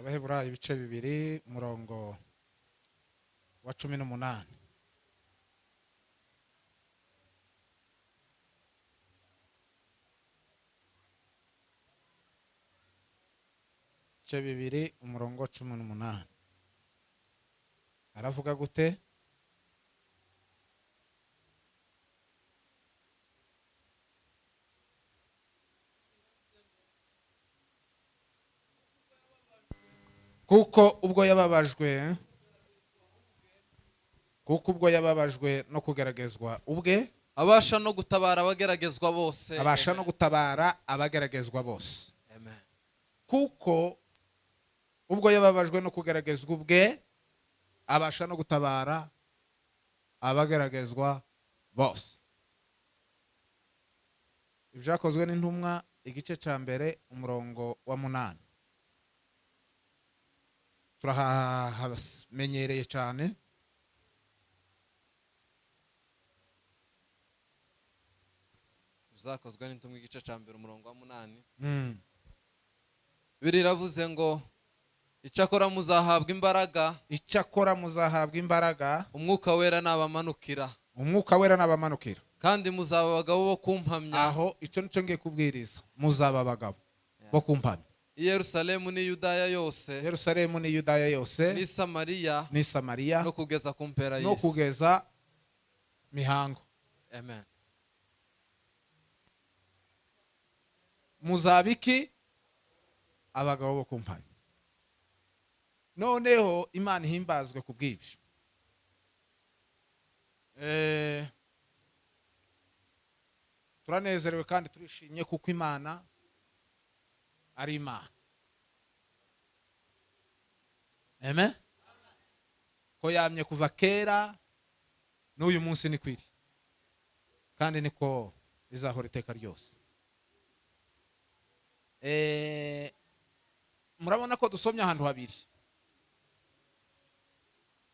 Abaheburayo ibice 2 umurongo wa 18. Ibice 2 umurongo wa 18. Aravuga gute? Kuko ubwo yababajwe no kugeragezwa ubwe abasha no gutabara abageragezwa bose. abasha no gutabara abageragezwa bose. Amen. Kuko ubwo yababajwe no kugeragezwa ubwe abasha no gutabara abageragezwa bose. Ibyakozwe n'intumwa igice cya mbere umurongo wa 8. Turahamenyereye cyane. Ibyakozwe n'intumwa igice cya mbere umurongo wa 8. Biravuze ngo icyakora muzahabwa imbaraga. Icyakora muzahabwa imbaraga. Umwuka wera nabamanukira. Umwuka wera nabamanukira. Kandi muzaba abagabo bo kumpamya. Aho icyo nicyo ngiye kubwiriza. Muzaba abagabo bo kumpamya. Yerusalemu ni Yudaya yose. Yerusalemu ni Yudaya yose. Ni Samariya. Ni Samariya. No kugeza ku mpera y'isi. No kugeza mihango. Amen. Muzabiki abagabo bo kumpamya. Noneho Imana ihimbazwe kubw'ibyo. Turanezerewe kandi turishimye kuko Imana ari Imana. Amen. Ko yamye kuva kera n'uyu munsi ni kwiri. Kandi niko izahora iteka ryose. Murabona ko dusomye ahantu habiri.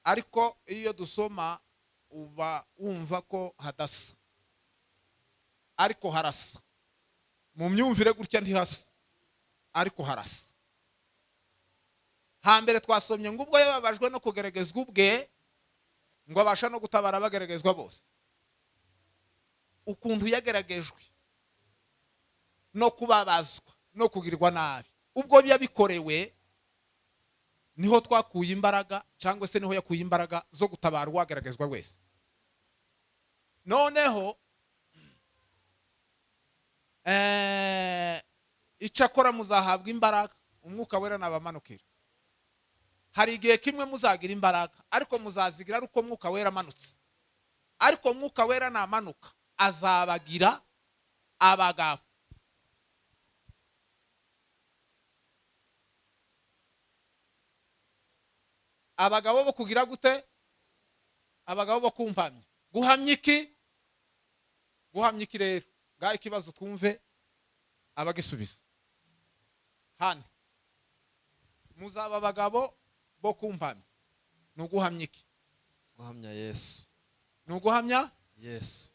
Ariko iyo dusoma uba wumva ko hadasa. Ariko harasa. Mu myumvire gutya ntihasa. Ariko harasa. Hambere twasomye ngo ubwo yababajwe no kugeragezwa ubwe ngo abasha no gutabara abageragezwa bose. Ukuntu yageragejwe no kubabazwa no kugirirwa nabi. Ubwo byabikorewe niho twakuye imbaraga cyangwa se niho yakuye imbaraga zo gutabara uwageragezwa wese. Noneho icyakora muzahabwa imbaraga umwuka wera nabamanukira. Hari igihe kimwe muzagira imbaraga ariko muzazigira ari uko mwuka wera amanutse. Ariko mwuka wera namanuka azabagira abagabo. Abagabo bo kugira gute? Abagabo bo kumpamya. Guhamya iki? Guhamya iki rero? Ngaho ikibazo twumve abagisubiza. Hano muzaba abagabo bo kumpamya. Nuguhamya iki? Guhamya Yesu. Nuguhamya Yesu.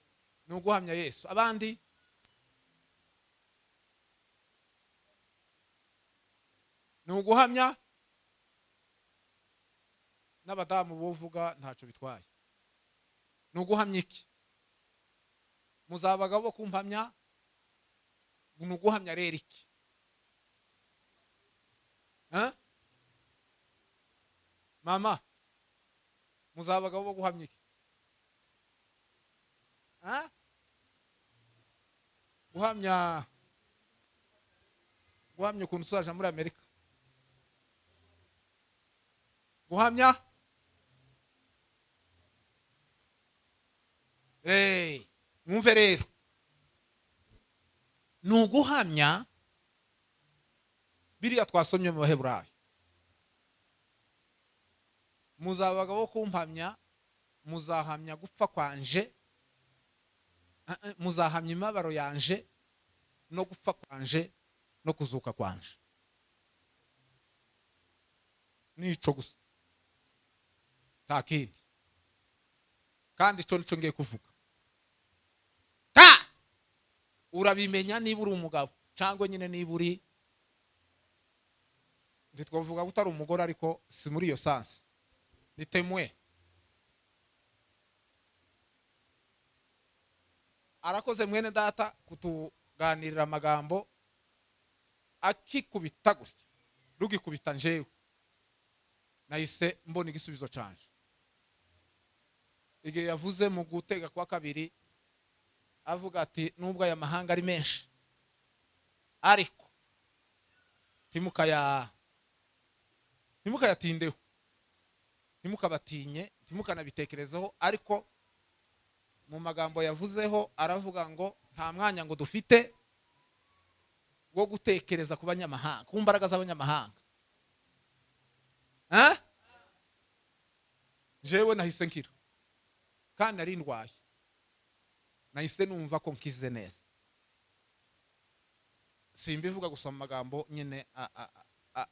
Nuguhamya Yesu. Abandi nuguhamya n'abadamu bovuga ntacyo bitwaye. Nuguhamya iki? Muzaba abagabo bo kumpamya. Nuguhamya rero iki? Mama muzaba abagabo bo guhamya iki? Guhamya ukuntu usaje muri Amerika. Guhamya mwumve rero. Nuguhamya biriya twasomye mu Baheburayo. Muzaba abagabo bo kumpamya. Muzahamya gupfa kwanje. Muzahamya imibabaro yanje no gupfa kwanje no kuzuka kwanje. Nico gusa nta kindi. Kandi icyo nicyo ngiye kuvuga. Urabimenya niba uri umugabo cyangwa nyine niba uri ntitwavuga ko utari umugore ariko si muri iyo sansi ni temwe. Arakoze mwene data kutuganirira amagambo akikubita gutya rugikubita njewe nahise mbona igisubizo canje igihe yavuze mu gutega kwa kabiri avuga ati nubwo aya mahanga ari menshi ariko ntimukayatindeho ntimukabatinye ntimukanabitekerezeho, ariko mu magambo yavuzeho aravuga ngo nta mwanya ngo dufite wo gutekereza ku banyamahanga, ku mbaraga z'abanyamahanga. Jewe nahise nkira kandi nari ndwaye, nahise numva ko nkize neza. Simbivuga gusoma amagambo nyine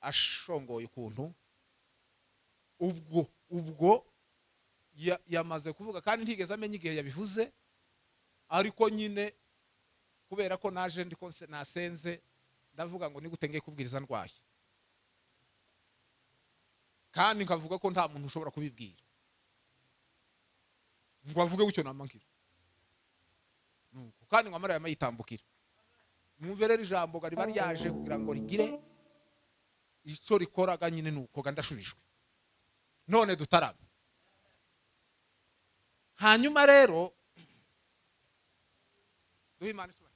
ashongoye ukuntu ubwo yamaze kuvuga kandi ntigeze amenya igihe yabivuze, ariko nyine kubera ko naje ndiko nasenze ndavuga ngo nigute ngiye kubwiriza ndwaye, kandi nkavuga ko nta muntu ushobora kubibwira ngo avuge gutyo namankira nuko, kandi ngo amara yamayitambukira. Mwumve rero ijambo gari bari yaje kugira ngo rigire icyo rikoraga nyine nuko gandashubijwe none dutarame. Hanyuma rero duhimana isura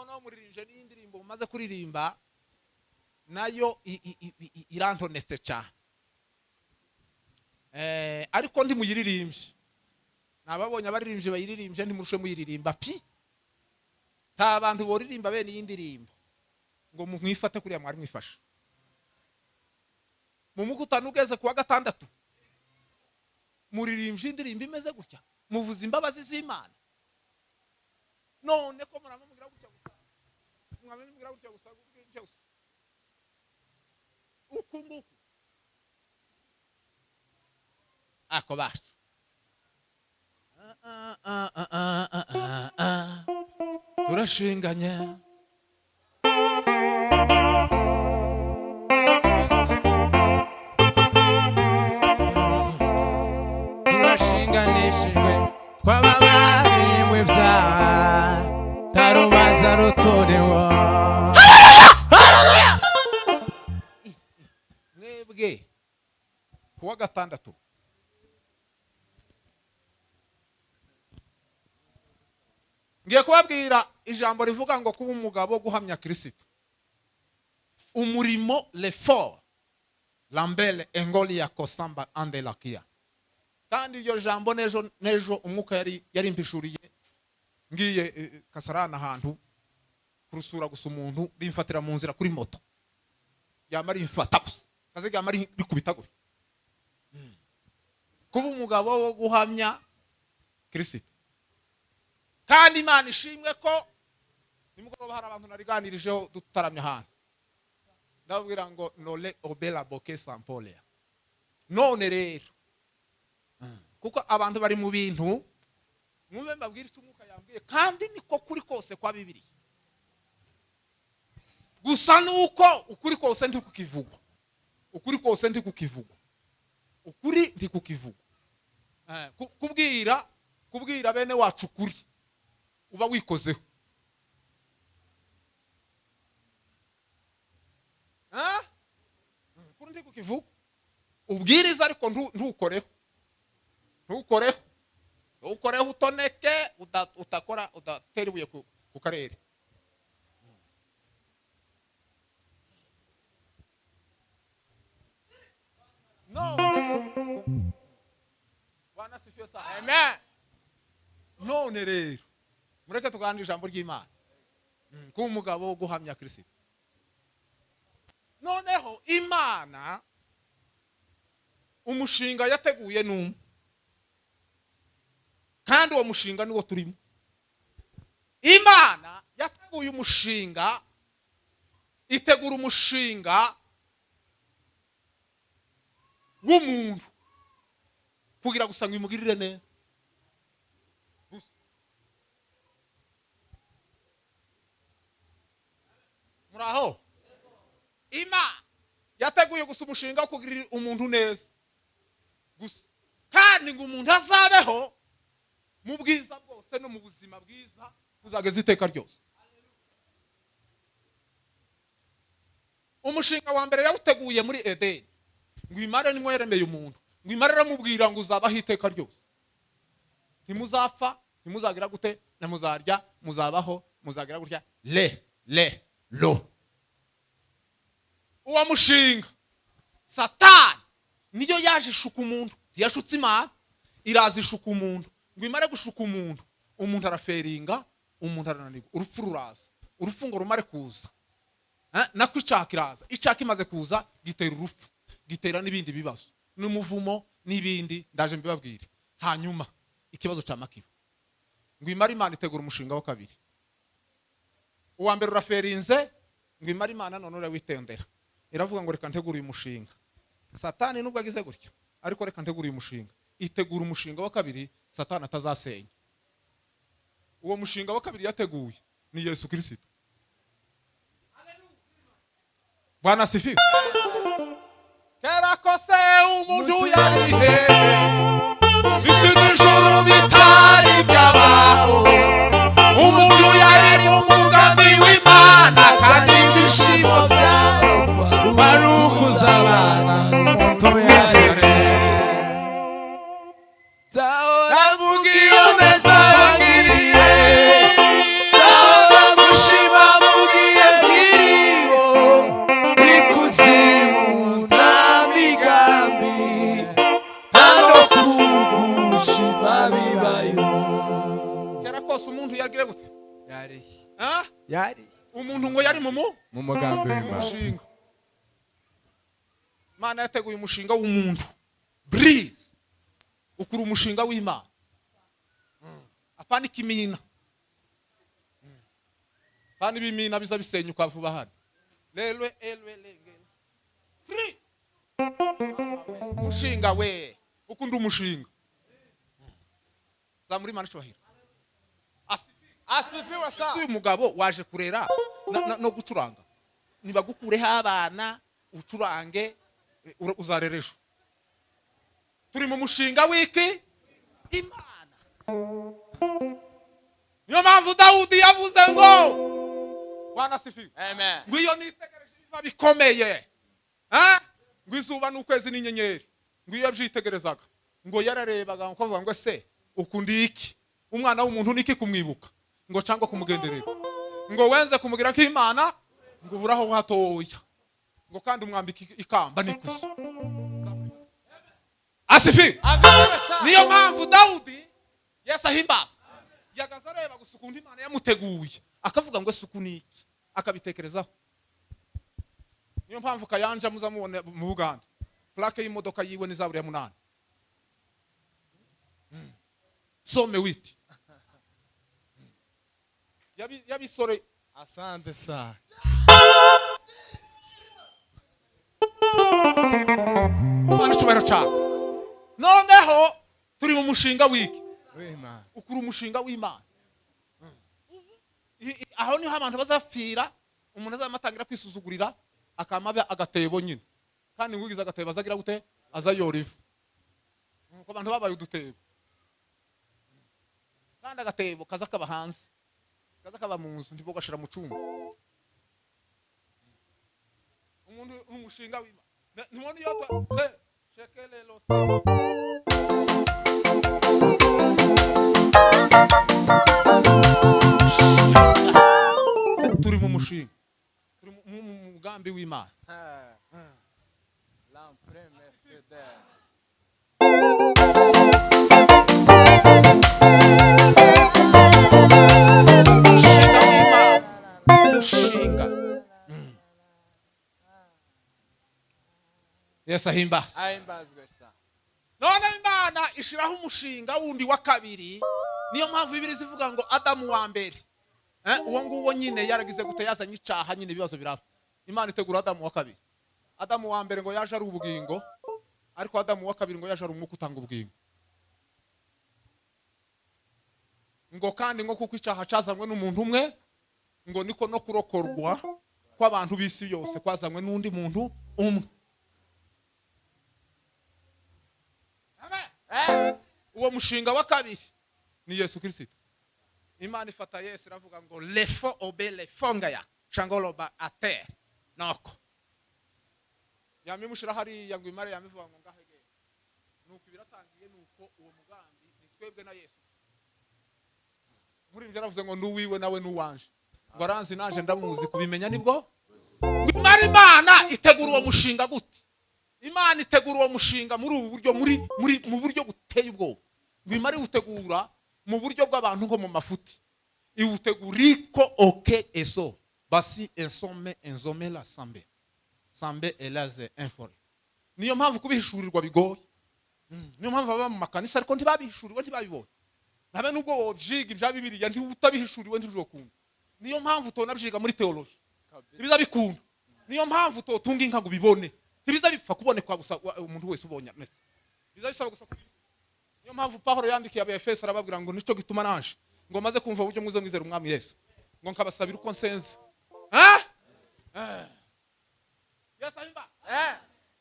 no muririnje n'indirimbo mumaze kuririmba nayo irantonetse cyane, ariko ndi muyiririmbye nababonye abaririmbye bayiririmbye ntimurushe muyiririmba pi. Ta abantu boririmba bene iyi ndirimbo ngo mwifate kuriya mwari mwifashe mu mukutano ugeze kuwa gatandatu muririmbye indirimbo imeze gutya, muvuza imbabazi z'Imana. None ko muramubwira gutya gusa, mwamubwira gutya gusa uku nguku ako bacu turashinganya turashinganishijwe twababariwe byaha tarubaza rutorewa. Mwebwe kuwa gatandatu ngiye kubabwira ijambo rivuga ngo kuba umugabo guhamya Kristo, umurimo l'effort lambele engoli ya kosamba andelakia. Kandi iryo jambo nejo umwuka yari impishuriye ngiye Kasarana ahantu kurusura gusa umuntu rimfatira mu nzira kuri moto yamari imfata gusa kaze yamari rikubitagura kuba umugabo wo guhamya Kristo. Kandi Imana ishimwe ko nimugoroba hari abantu nariganirijeho dutaramya ahantu ndabwira ngo nole obela boke sampolia. None rero kuko abantu bari mu bintu mwumve mbabwira icyo umwuka yambwiye, kandi niko kuri kose kwa Bibiliya, gusa nuko ukuri kose ndi kukivugwa, ukuri kose ndi kukivugwa, ukuri ndi kukivugwa. Kubwira bene wacu ukuri uba wikozeho. Kuri ndi kukivugwa ubwiriza, ariko ntukoreho utoneke utakora udatera ibuye ku karere. Bwana sifiwe sana. Amen. None rero mureke tuganira ijambo ry'Imana kuba umugabo wo guhamya Kristo. Noneho Imana umushinga yateguye n'umwe, kandi uwo mushinga niwo turimo. Imana yateguye umushinga, itegura umushinga w'umuntu kugira gusa ngo imugirire neza. Muraho Imana yateguye gusa umushinga wo kugirira umuntu neza gusa, kandi ngo umuntu azabeho mu bwiza bwose no mu buzima bwiza kuzageza iteka ryose. Umushinga wa mbere yawuteguye muri Edeni, ngo Imana nimwe yaremeye umuntu, ngo Imana iramubwira ngo uzabaho iteka ryose, ntimuzapfa, ntimuzagira gute, namuzarya, muzabaho, muzagira gutya, lo. Uwo mushinga Satani niyo yaje ishuka umuntu, yashutse Imana, iraza ishuka umuntu, ngo imare gushuka umuntu, umuntu araferinga, umuntu arananirwa, urupfu ruraza, urupfu ngo rumare kuza, nako icyaha kiraza, icyaha kimaze kuza gitera urupfu, gitera n'ibindi bibazo n'umuvumo n'ibindi, ndaje mbibabwire. Hanyuma ikibazo cya makiba, ngo imare Imana itegura umushinga wa kabiri. Uwa mbere uraferinze, ngo imare Imana none urawitendera, iravuga ngo reka ntegura uyu mushinga. Satani nubwo agize gutya, ariko reka ntegura uyu mushinga, itegura umushinga wa kabiri Satani atazasenya. Uwo mushinga wa kabiri yateguye ni Yesu Kristo. Bwana asifiwe. Kera kose umuntu yari hehe, isi n'ijuru bitari byabaho, umuntu yari mu mugambi w'Imana, kandi ibyishimo byawe kwari ukuzabana n'umuntu yari zavuga iyo neza yangiriye, zagushima mugiye nkiriho, ikuzimu nta migambi, nta no kugushima bibayo. Kera kose umuntu yagire gute? Yari umuntu ngo yari mu mugambi w'Imana. Imana yateguye umushinga w'umuntu. Breeze. Ukuri umushinga w'Imana. Apana ikimina. Apana ibimina biza bisenyuka vuba hano. Lelwe lengene. Free. Umushinga we. Ukunda umushinga. Zamuri Imana cyubahiro. Asifiwe sa. Uyu mugabo waje kurera no gucuranga. Nibagukureho abana ucurange uzareresho. Turi mu mushinga w'iki Imana. Niyo mpamvu Dawudi yavuze ngo Bwana asifiwe. Amen. Ngo iyo nitegereje biva bikomeye. Ngo izuba n'ukwezi n'inyenyeri. Ngo iyo byitegerezaga ngo yararebaga ngo kavuga ngo se ukundi iki? Umwana w'umuntu niki kumwibuka? Ngo cyangwa kumugenderera. Ngo wenze kumugira nk'Imana, ngo buraho hatoya. Ngo kandi umwambika ikamba nikuza. Asifi. Niyo mpamvu Dawudi Yesu ahimbaza. Yagaza areba gusukunda Imana yamuteguye. Akavuga ngo suku niki? Akabitekerezaho. Niyo mpamvu Kayanja muzamubone mu Buganda. Plaque y'imodoka yiwe ni zaburi ya 8. Some witi. Yabisore. Asante sa. Mwana cyubahiro cyane. Noneho turi mu mushinga w'iki? W'Imana. Ukuri umushinga w'Imana. Aho niho abantu bazafira, umuntu azamatangira kwisuzugurira, akamabe agatebo nyine. Kandi ngugize agatebo azagira gute? Azayora ivu. Nuko abantu babaye udutebo. Kandi agatebo kaza kaba hanze. Kaza kaba mu nzu ndibo gashira mu cyumba. Umuntu umushinga w'Imana. Nimoni yoto shekele loto. Turi mu mushinga. Turi mu mugambi w'Imana. Mushinga. Yesu ahimbazwe. Ahimbazwe sa. None Imana ishiraho umushinga wundi wa kabiri. Niyo mpamvu Bibiliya zivuga ngo Adamu wa mbere. Uwo nguwo nyine yaragize gute yazanye icyaha nyine ibibazo biraba. Imana itegura Adamu wa kabiri. Adamu wa mbere ngo yaje ari ubugingo, ariko Adamu wa kabiri ngo yaje ari umwuka utanga ubugingo. Ngo kandi ngo kuko icyaha cyazanywe n'umuntu umwe, ngo niko no kurokorwa kw'abantu b'isi yose kwazanywe n'undi muntu umwe. Uwo mushinga wa kabiri ni Yesu Kristo. Imana ifata Yesu iravuga ngo lefo obele fongaya changoloba ater noko yamimushira hari yangu imare yamivuga ngo ngahege nuko biratangiye nuko uwo mugambi ni twebwe na Yesu. Muri byaravuze ngo nuwiwe nawe nuwanje ngo aranzi naje ndamuzi kubimenya nibwo Imana itegura uwo mushinga gute. Imana itegura uwo mushinga muri ubu buryo mu buryo guteye ubwoba. Ngo imari utegura mu buryo bw'abantu nko mu mafuti. Iuteguriko oke eso basi ensome la sambe elaze infore. Niyo mpamvu kubihishurirwa bigoye. Niyo mpamvu aba mu makanisa ariko ntibabihishuriwe ntibabibonye. Nabe nubwo wobyiga ibya Bibiliya ntiutabihishuriwe ntizokunda. Niyo mpamvu tonabyiga muri theology. Ibiza bikunda. Niyo mpamvu totunga inka gubibone. Ibiza bipfa kuboneka gusa umuntu wese ubonye nese. Biza bisaba gusa. Niyo mpamvu Pawulo yandikiye Abefeso arababwira ngo nico gituma naje ngo maze kumva uburyo mwiza mwizera umwami Yesu ngo nkabasabira uko nsenze. Yesu ahimba.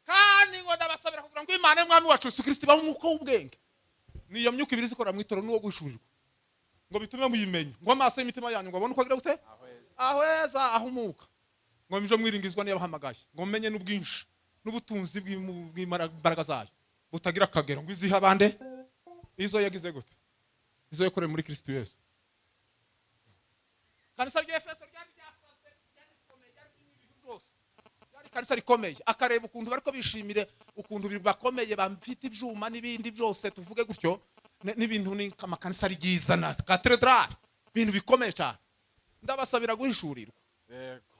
Kandi ngo ndabasabira kugira ngo Imana y'umwami wacu Yesu Kristo bahe umwuka w'ubwenge. Niyo myuka ibiri zikora Mwitorero n'uwo guhishurirwa. Ngo bitume muyimenya. Ngo amaso y'imitima yanyu ngo abone uko agira gute? Ahweza ahumuka. Ngo mije mwiringizwa n'abahamagaye. Ngo menye n'ubwinshi n'ubutunzi bw'imbaraga zayo. Butagira akagero ngo iziha bande izo yagize gute izo yakore muri Kristo Yesu. Kanisa ry'Efeso ryari komeye ibintu byose ryari kanisa rikomeye akareba ukuntu bariko bishimire ukuntu bakomeye bamfite ibyuma n'ibindi byose tuvuge gutyo n'ibintu ni amakanisa rigiza na cathedral ibintu bikomeye cyane. Ndabasabira guhishurirwa. Yego.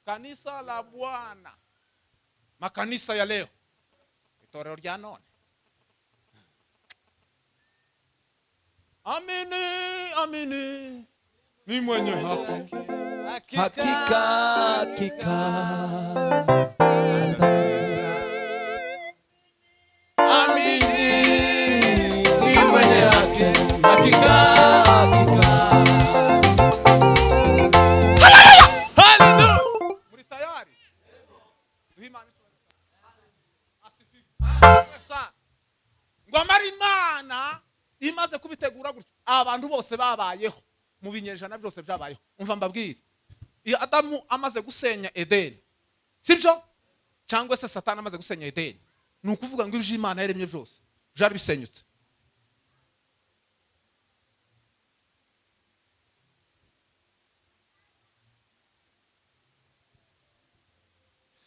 Kanisa la Bwana makanisa ya leo Mwitorero rya none. Amini amini ni mwenye haki hakika atatesa. Amini ni mwenye haki hakika. Haleluya. Muri tayari? Duhimana ngo amara Imana imaze kubitegura gutyo abantu bose babayeho mu binyejana byose byabayeho. Umva mbabwire Adamu amaze gusenya Edeni sibyo cyangwa se Satani amaze gusenya Edeni ni ukuvuga ngo ibyo Imana yaremye byose byari bisenyutse.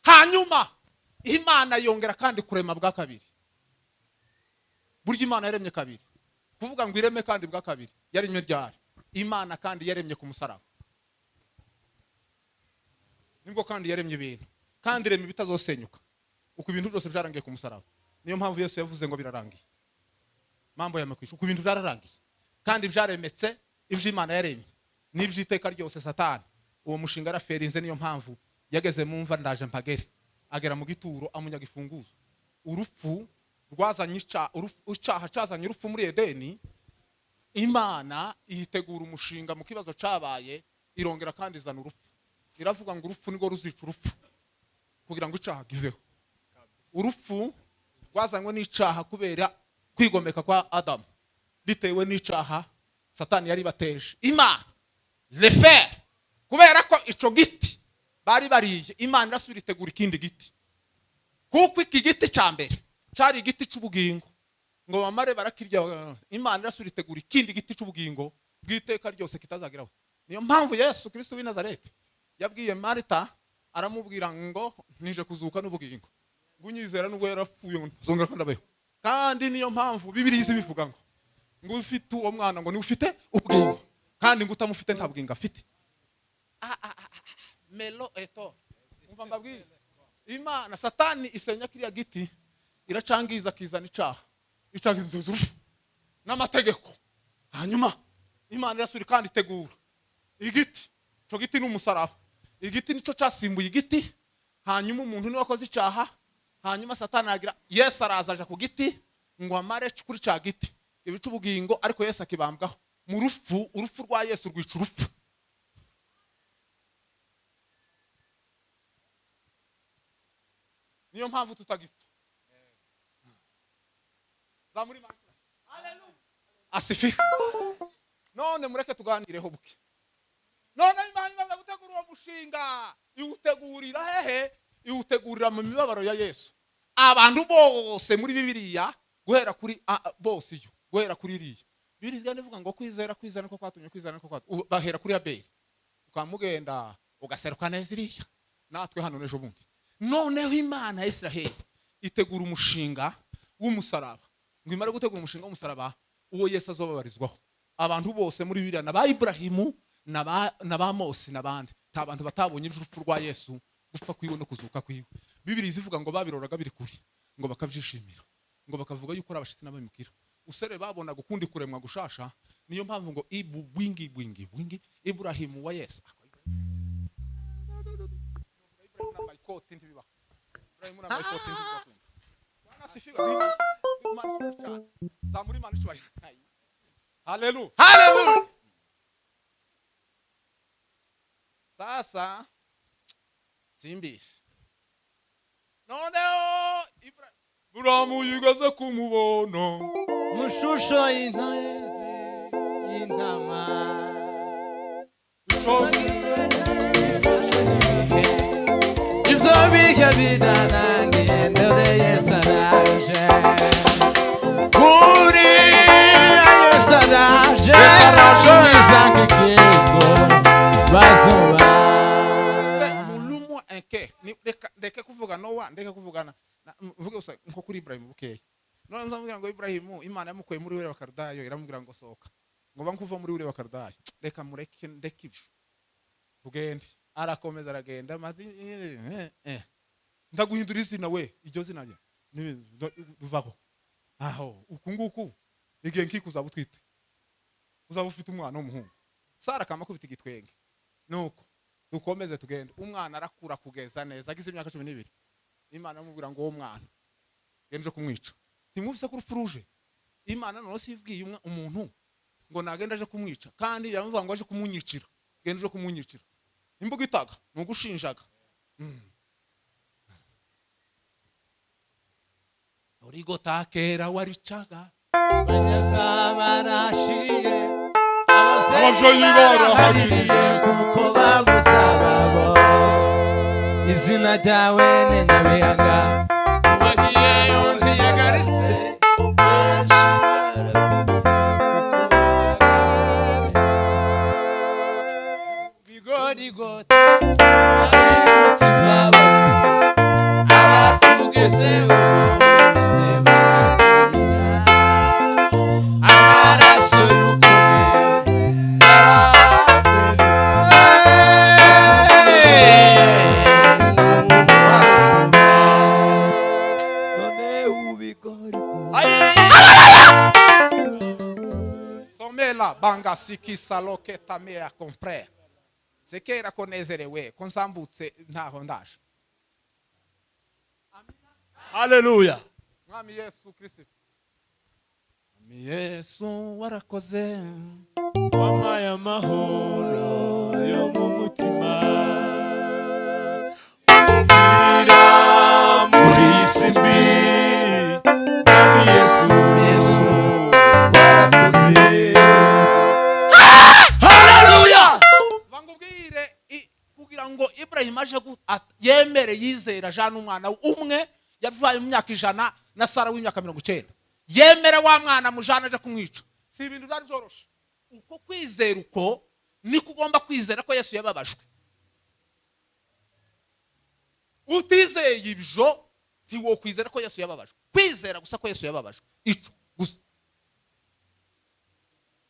Hanyuma Imana yongera kandi kurema bwa kabiri. Burya Imana yaremye kabiri. Kuvuga ngo ireme kandi bwa kabiri yaremye ryari. Imana kandi yaremye ku musaraba. Nibwo kandi yaremye ibintu. Kandi iremye bitazosenyuka. Uko ibintu byose byarangiye ku musaraba. Niyo mpamvu Yesu yavuze ngo birarangiye. Mambo yamakwisha uko ibintu byararangiye. Kandi byaremetse ibyo Imana yaremye. Nibyo iteka ryose Satani. Uwo mushinga araferinze niyo mpamvu yageze mu mva ndaje mpagere. Agera mu gituro amunyaga ifunguzo. Urupfu rwazanye icyaha cyazanye urupfu muri Edeni. Imana ihitegura umushinga mu kibazo cabaye irongera kandi izana urupfu. Iravuga ngo urupfu nigo ruzica urupfu kugira ngo icyaha giveho. Urupfu rwazanywe n'icyaha kubera kwigomeka kwa Adamu bitewe n'icyaha Satani yari bateje. Imana lefer kubera ko ico giti bari bariye Imana irasubira itegura ikindi giti. Kuko iki giti cya mbere cyari igiti cy'ubugingo ngo bamare barakirya. Imana irasubira itegura ikindi giti cy'ubugingo bw'iteka ryose kitazagiraho. Niyo mpamvu Yesu Kristo w'i Nazareti yabwiye Marita aramubwira ngo nije kuzuka n'ubugingo ngo unyizera nubwo yarapfuye ngo zongera kandi abeho. Kandi niyo mpamvu Bibiliya ibivuga ngo ufite uwo mwana ngo ni ufite ubugingo kandi ngo utamufite nta bugingo afite. Melo eto umva mbabwire Imana Satani isenya kiriya giti iracangiza kizana icyaha icangiza urupfu n'amategeko. Hanyuma Imana irasubira kandi itegura igiti. Cyo giti n'umusaraba. Igiti nico casimbuye igiti. Hanyuma umuntu ni wakoze icyaha. Hanyuma Satani agira Yesu arazaje ku giti ngo amare kuri ca giti ibicu ubugingo ariko Yesu akibambwaho mu urupfu rwa Yesu rwica urupfu. niyo mpamvu tutagipfa. Zamuri macho. Haleluya. Asifiwe. None mureke tuganireho buke. None Imana imaze gutegura uwo mushinga, iwutegurira hehe? Iwutegurira mu mibabaro ya Yesu. Abantu bose muri Bibiliya guhera kuri bose iyo guhera kuri iriya Bibiliya ivuga ngo kwizera niko kwatumye kwizera niko kwatumye bahera kuri Abeli ukamugenda ugaseruka neza iriya natwe hano nejo bundi. Noneho Imana ya Israheli itegura umushinga w'umusaraba, ngo imara gutegura umushinga w'umusaraba uwo Yesu azobabarizwaho. Abantu bose muri Bibiliya na ba Ibrahimu na ba Mose nabandi nta bantu batabonye urupfu rwa Yesu, gupfa kwiwe no kuzuka kwiwe. Bibiliya ivuga ngo babiroraga biri kuri, ngo bakavyishimira, ngo bakavuga yuko abashitsi n'abimukira. Usere babona gukundi kuremwa gushasha, niyo mpamvu ngo wingi Ibrahimu wa Yesu. Ibrahimu na maikoti ntibiba. Bwana sifiwe. Zamuri manu chwa. Haleluya. Haleluya. Sasa simbisi. Noneho Ibrahimu yigaze kumubona Mushusho y'intama. Ibyo bihe bidarangiye dore Yesu araje. Kuri Yesu araje. Izange Kristo bazuba. Mulumu enke ndeke kuvuga Nowa, ndeke kuvugana mvuge gusa nko kuri Ibrahimu bukeye. None nzamubwira ngo Ibrahimu Imana yamukuye muri ure bakardayo, iramubwira ngo soka ngo bankuva muri ure bakardayo, reka mureke ndeke ibyo tugende. Arakomeza aragenda mazi ndaguhindura izina we, iryo zina rye bivaho aho ukunguku igihe nkikuza butwite uzaba ufite umwana w'umuhungu. Sara kama kubita igitwenge nuko dukomeze tugende. Umwana arakura kugeza neza agize imyaka 12. Imana amubwira ngo uwo mwana genje kumwica. Timuvise ku rufuruje. Imana none sivwiye umuntu ngo nagenda aje kumwica, kandi yamuvuga ngo aje kumunyicira, genje kumunyicira. Imbuga itaga nugushinjaga. Origo takera waricaga banyazabarashiriye abavyeyi barahariye kuko babuzababo. Izina ryawe ni Nyabihanga. Wagiyeyo ntiyagaritse. Bigorigota ayirutse imbabazi. Abakugezeho bose barakira. Amaraso y'ukuri somela banga sikisa loketa mea compre sekera konezerewe konsambutse ntaho ndaje. Haleluya. Mwami Yesu Kristo. Mwami Yesu warakoze. Wampaye amahoro yo mu mutima. Ira muri isi mbi. Mwami Yesu warakoze. Haleluya. Bangubwire kugira ngo Ibrahim aje yemere yizera jana umwana umwe yavuye mu myaka 100 na Sara w'imyaka 90. Yemere wa mwana mujana aje kumwica. Si ibintu byari byoroshe. Uko kwizera uko ni kugomba kwizera ko Yesu yababajwe. Utizeye ibyo tiwo kwizera ko Yesu yababajwe. Kwizera gusa ko Yesu yababajwe. Icyo gusa.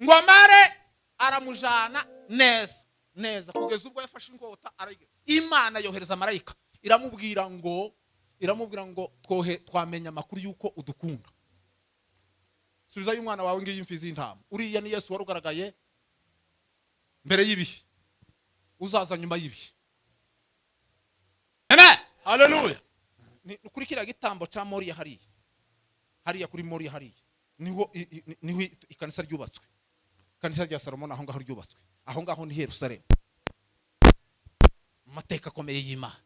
Ngo amare aramujana neza kugeza ubwo yafashe ingota arayigira. Imana yohereza marayika iramubwira ngo twamenya amakuru yuko udukunda. Subiza y'umwana wawe ngiye imfizi y'intama. Uriya ni Yesu warugaragaye mbere y'ibihe, uzaza nyuma y'ibihe. Amen. Haleluya. Ni kuri kiriya gitambo ca Moriya hariya kuri Moriya hariya niho ikanisa ryubatswe. Kanisa rya Salomo aho ngaho ryubatswe. Aho ngaho ni Yerusalemu. Mateka akomeye y'Imana.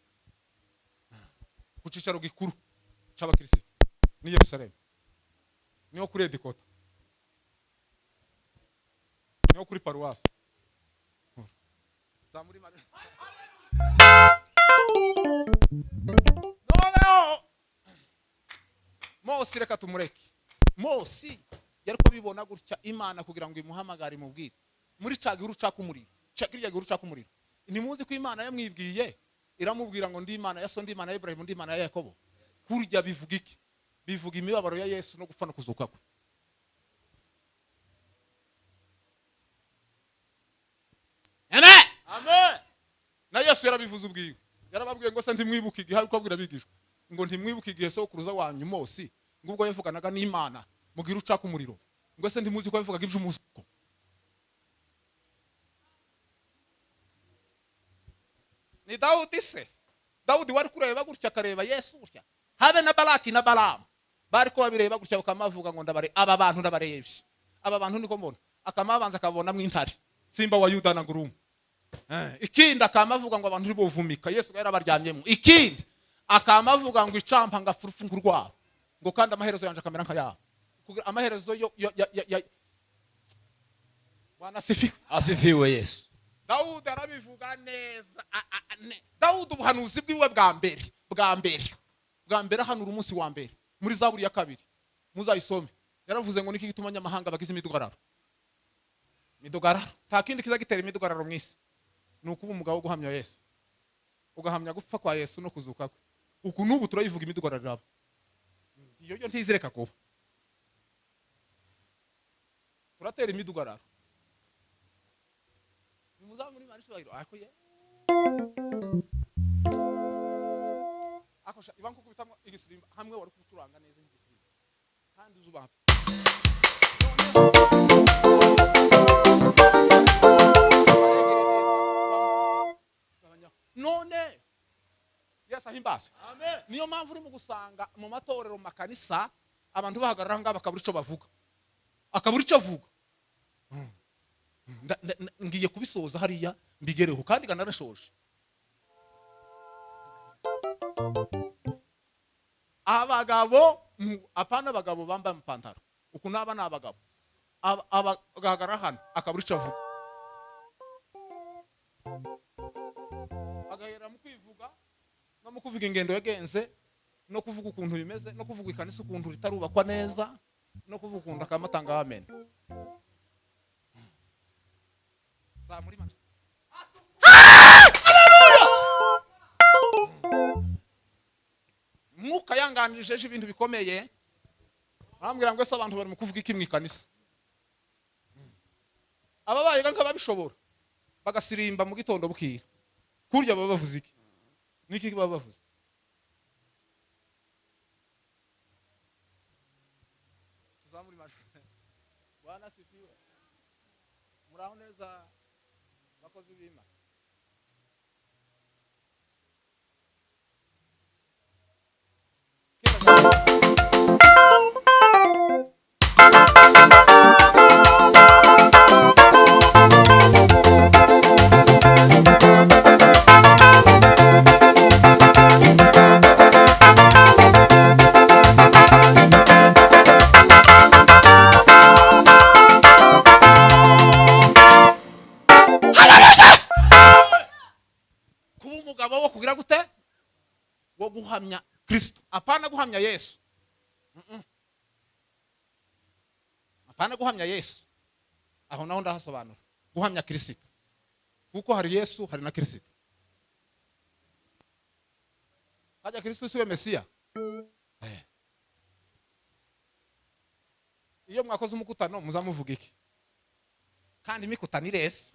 ku cicaro gikuru c'abakristo ni Yerusalemu, niho kuri Edikota, niho kuri paruwasi. Zamuri mari noneho Mose reka tumureke. Mose yari ko bibona gutya Imana kugira ngo imuhamagare mubwire muri cagihuru cakumuriro, cagirya gihuru cakumuriro. Ntimuzi ko Imana yamwibwiye iramubwira ngo ndi Imana ya so, ndi Imana ya Ibrahim, ndi Imana ya Yakobo. Kurya bivuga iki? Bivuga imibabaro ya Yesu no gupfa no kuzuka kwe. Amen. Amen. Na Yesu yarabivuze ubwiwe. Yarababwiye ngo se ntimwibuke igihe ariko abwira bigishwa ngo ntimwibuke igihe so kuruza wanyu Mose ngubwo yavuganaga n'Imana mugira ucaka umuriro. Ngo se ntimuzi ko yavugaga iby'umuzuko. Ni Dawudi se. Dawudi wari kureba gutya akareba Yesu gutya. Habe na Balaki na Balamu bari ko babireba gutya bakamavuga ngo ndabare aba bantu ndabarebye. Aba bantu niko mbona. Akamabanza akabona mw'intare. Simba wa Yuda na Ngurumu. Ikindi akamavuga ngo abantu ribovumika. Yesu yarabaryamyemo. Ikindi akamavuga ngo icampa ngafurufu ngurwabo. Ngo kandi amaherezo yanje akamera nka yabo. Amaherezo yo Bwana asifiwe. Asifiwe Yesu. Dawudi arabivuga neza. Dawudi ubuhanuzi bwiwe bwa mbere hano umunsi wa mbere muri Zaburi ya 2 muzayisome. Yaravuze ngo niki gituma nyamahanga bagize imidugararo. Midugararo nta kindi kiza gitera imidugararo mwisi nukuba umugabo wo guhamya Yesu, ugahamya gupfa kwa Yesu no kuzuka kwe. Uku nubu turayivuga imidugararo abo iyo ntizireka kuba turatera imidugararo. Nimuzamuri marisho bayiro akoye akosha ibanko kubitamwa igisirimba hamwe wari kucuranga neza igisirimba kandi uzuba none Yesu ahimbazwe. Amen. Niyo mpamvu uri mu gusanga mu matorero makanisa abantu bahagarara ngaba bakabura ico bavuga, akabura ico avuga. Ngiye kubisoza hariya mbigereho kandi ganarashoje. Abagabo apana abagabo bambaye amapantaro uku naba nabagabo abagagara hano akabura ico avuga, agahera mu kwivuga no mu kuvuga ingendo yagenze no kuvuga ukuntu bimeze no kuvuga ikanisa ukuntu ritarubakwa neza no kuvuga ukuntu akamatanga amen. Za muri manje Mwuka yanganirije ibintu bikomeye. Arambwira ngo ese abantu bari mu kuvuga iki mwikanisa. Ababaye nka babishobora bagasirimba mu gitondo bukira. Kurya baba bavuze iki? Niki baba bavuze? Tuzamuri manje. Bwana sifiwe. Muraho neza bakozi b'Imana. Wo guhamya Kristo apana guhamya Yesu. Apana guhamya Yesu. Aho naho ndahasobanura guhamya Kristo kuko hari Yesu hari na Kristo. Haja Kristo siwe Mesia. Iyo mwakoze umukutano muzamuvuga iki? Kandi imikutano irese.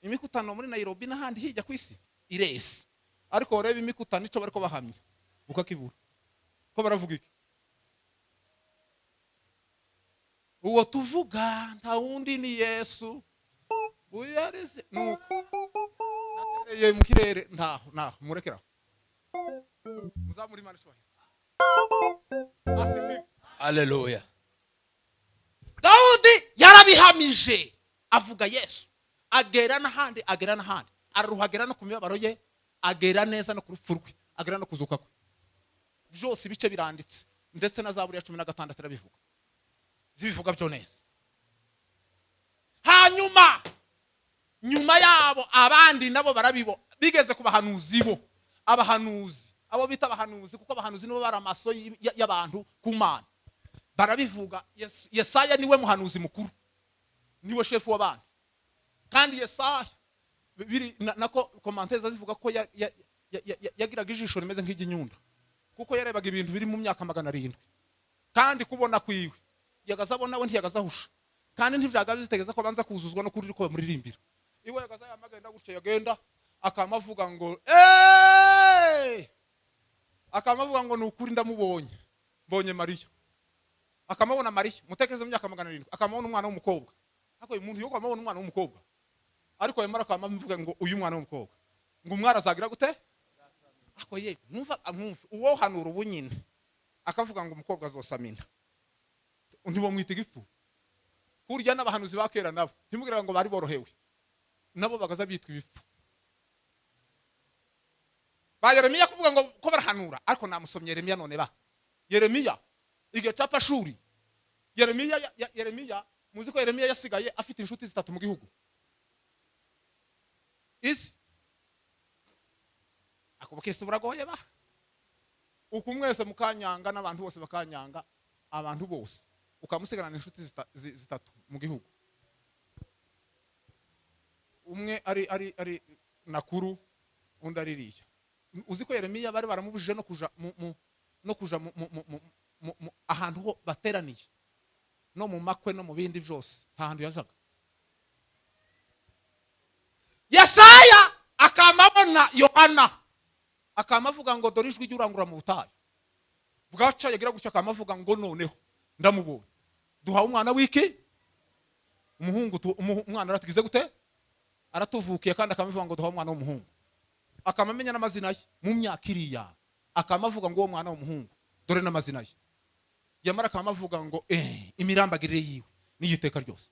Imikutano muri Nairobi n'ahandi hijya kwisi irese. Ariko ureba imikutano ico bariko bahamya ukakibura ko baravuga iki? Uwo tuvuga nta wundi ni Yesu uyareze nuko natereye mu kirere ntaho murekera muzamuri Imana ishobora. Asifiwe. Haleluya. Dawudi yarabihamije avuga Yesu agera n'ahandi aruhagera no kumibabaro ye agera neza no kurupfu rwe agira no kuzuka kwe byose ibice biranditse ndetse na Zaburi ya 16 arabivuga zibivuga byo neza. Hanyuma nyuma yabo abandi nabo barabibo bigeze ku bahanuzi bo, abahanuzi abo bita abahanuzi kuko abahanuzi nibo bari amaso y'abantu ku Mana, barabivuga. Yesaya niwe muhanuzi mukuru, niwe shefu w'abandi, kandi Yesaya biri nako commentaires zivuga ko yagiraga ijisho rimeze nk'iginyundo kuko yarebaga ibintu biri mu myaka 700, kandi kubona kwiwe yagazabona we ntiyagazahusha, kandi ntivyagaje zitegeza ko banza kuzuzwa no kuri ko bamuririmbira. Iwe yagaza yamagenda gutyo yagenda akamavuga ngo akamavuga ngo nukuri ndamubonye, mbonye Mariya. Akamabona Mariya mutekereza mu myaka 700, akamabona umwana w'umukobwa. Ako uyu muntu yuko amabona umwana w'umukobwa, ariko yemara akamvuga ngo uyu mwana w'umukobwa ngo umwara azagira gute. Ako ye mwumva uwo hanura ubunyine akavuga ngo umukobwa azosamina, ndibo mwita igifu. Kurya n'abahanuzi bakera nabo ntimugiraga ngo bari borohewe, nabo bagaza bitwa ibifu. Ba Yeremiya kuvuga ngo ko barahanura, ariko namusomye Yeremiya none ba Yeremiya igihe cya Pashuri. Yeremiya muzi ko Yeremiya yasigaye afite inshuti 3 mu gihugu. Ako bakristo buragoye ba uko mwese mukanyanga n'abantu bose bakanyanga, abantu bose ukamusigarana inshuti 3 mu gihugu. Umwe ari nakuru, undi ari riya. Uzi ko Yeremiya bari baramubujije no kuja mu ahantu ho bateraniye, no mu makwe no mu bindi byose nta hantu yazaga. Yesaya akamabona Yohana akamavuga ngo dore ijwi ry'urangura mu butayu. Bwaca yagira gutya akamavuga ngo noneho ndamubonye, duha umwana wiki umuhungu, umwana aratigize gute aratuvukiye, kandi akamavuga ngo duha umwana w'umuhungu. Akamamenya n'amazina ye mu myaka iriya, akamavuga ngo uwo mwana w'umuhungu dore n'amazina ye. Yamara akamavuga ngo imirambagirire yiwe n'igiteka ryose.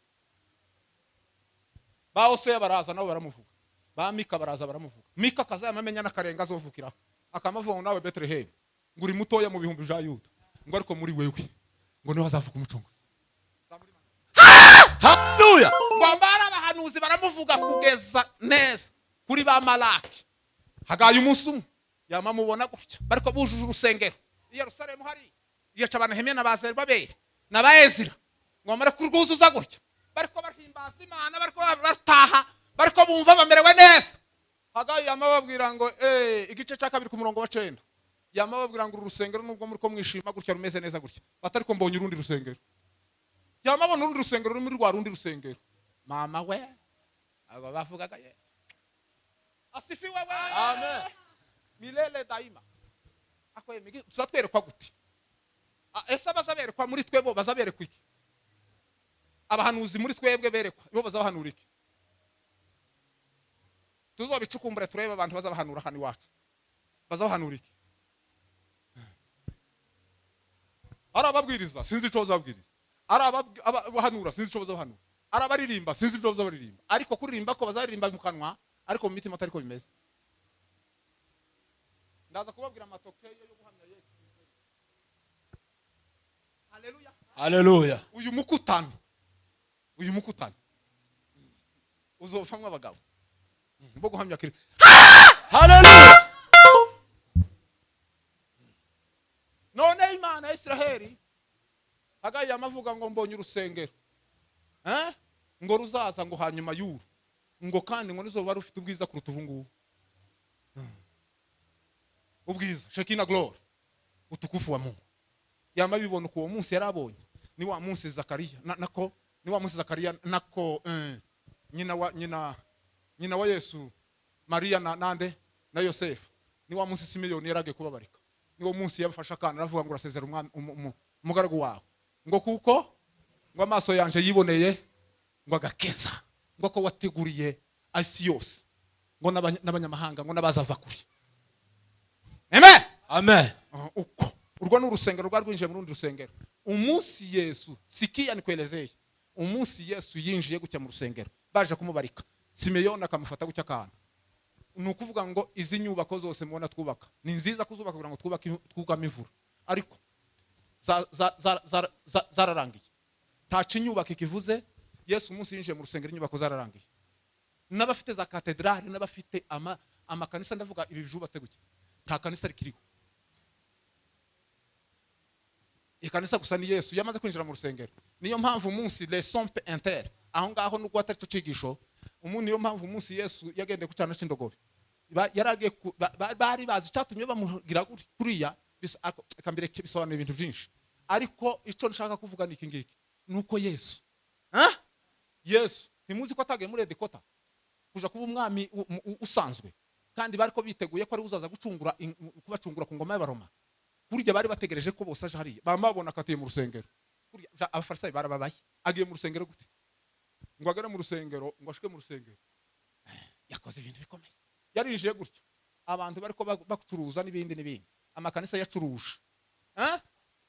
Ba Hosea baraza nabo baramuvuga, ba Mika baraza baramuvuga. Mika kazayamamenya n'akarenga azovukira, akamavuga ngo nawe Bethlehem ngo uri mutoya mu bihumbi bya Yuda, ngo ariko muri wewe ngo niho azavuka umucunguzi. Haleluya. Ngwambara abahanuzi baramuvuga kugeza neza kuri ba Malaki. Hagaye umunsi umwe yamamubona gutya bariko bujuje urusengero i Yerusalemu, hari yaca Nehemiya na Bazerubabeli na Ezira, ngwamara kurwuzuza gutya bariko barhimbaza Imana, bariko barataha, bariko bumva bamerewe neza. Hagaye yamababwira ngo igice cya 2 ku murongo wa 9 yamababwira ngo urusengero nubwo muri ko mwishima gutya rumeze neza gutya, batariko mbonye urundi rusengero. Yamabona urundi rusengero rumuri rwa rundi rusengero. Mama we aba bavugaga ye asifiwe we, Amen. milele daima. Ako yemigi tuzatwerekwa gute? Ese bazaberekwa muri twebo, bazaberekwa iki? Abahanuzi muri twebwe berekwa ibo bazabahanura iki? Tuzobicukumbure turebe abantu bazabahanura hano iwacu bazabahanura iki? Arababwiriza sinzi ico bazabwiriza, arabahanura sinzi ico bazabahanura, arabaririmba sinzi ico bazabaririmba, ariko kuririmba ko bazaririmba mu kanwa, ariko mu mitima atariko bimeze. Ndaza kubabwira amatokeo yo guhamya Yesu. Haleluya. Haleluya. Uyu mukutano uzofamwa abagabo mbo guhamya kiri. Haleluya. None Imana ya Israeli hagaye amavuga ngo mbonye urusengero ngo ruzaza ngo hanyuma y'uru, ngo kandi ngo nizo bari ufite ubwiza kuruta ubungubu. Ubwiza Shekina glory, utukufu wa Mungu. Yamabibona ko uwo munsi yarabonye ni wa munsi Zakariya nako ni wa munsi Zakariya nako nyina wa Yesu Maria nande na Yosefu, ni wa munsi Simeyoni yarage kubabarika, ni wo munsi yabafasha kana aravuga ngo urasezera umugaragu wawe ngo kuko ngo amaso yanje yiboneye ngo agakiza ngo ko wateguriye asi yose ngo n'abanyamahanga ngo nabazava kuri. Amen. Amen. Uko urwo n'urusengero rwa rwinjiye mu rundi rusengero. Umunsi Yesu sikia nikuelezeye, umunsi Yesu yinjiye gutya mu rusengero baje kumubarika, Simeyoni akamufata gutya kana nukuvuga ngo izi nyubako zose mubona twubaka ni nziza kuzubaka kugira ngo twugame imvura, ariko zararangiye. Ntaca inyubako ikivuze. Yesu umunsi yinjiye mu rusengero inyubako zararangiye. N'abafite za katedrali n'abafite amakanisa, ndavuga ibi bijubatse gutya, nta kanisa rikiriho. Ikanisa gusa ni Yesu yamaze kwinjira mu rusengero. Niyo mpamvu umunsi les sompe inter aho ngaho nuko atari cyo cigisho. Umuntu niyo mpamvu umunsi Yesu yagendeye ku cyana c'indogobe, yaragiye bari bazi cyatumye bamugira kuriya, akambere bisobanura ibintu byinshi, ariko icyo nshaka kuvuga ni iki ngiki, nuko Yesu Yesu ntimuzi ko atagiye muri Edekota kuja kuba umwami usanzwe, kandi bariko biteguye ko ari uzaza kubacungura ku ngoma y'Abaroma. Kurya bari bategereje ko bose aje hariya, bamabona akatiye mu rusengero. Kurya abafarisayo barababaye, agiye mu rusengero gute? Ngo agere mu rusengero, ngo ashike mu rusengero, yakoze ibintu bikomeye. Yarinjiye gutyo, abantu bariko bacuruza n'ibindi, amakanisa yacuruje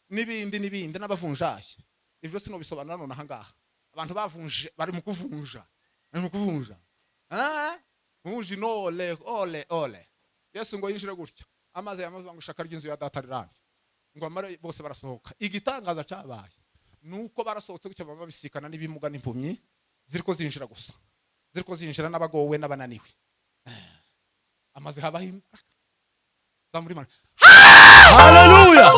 n'ibindi n'abavunjaye. Ivyo sino bisobanura none aha ngaha. Abantu bavunje bari mu kuvunja, Muji ole. Yesu ngo yinjire gutyo, amaze yamavuga ngo shaka ry'inzu ya data rirandi, ngo amare bose barasohoka. Igitangaza cyabaye nuko barasohotse gutyo, baba bisikana n'ibimuga n'impumyi, ziriko zinjira gusa, ziriko zinjira n'abagowe n'abananiwe. Amaze habaho imbaraga zamuri mana. Haleluya.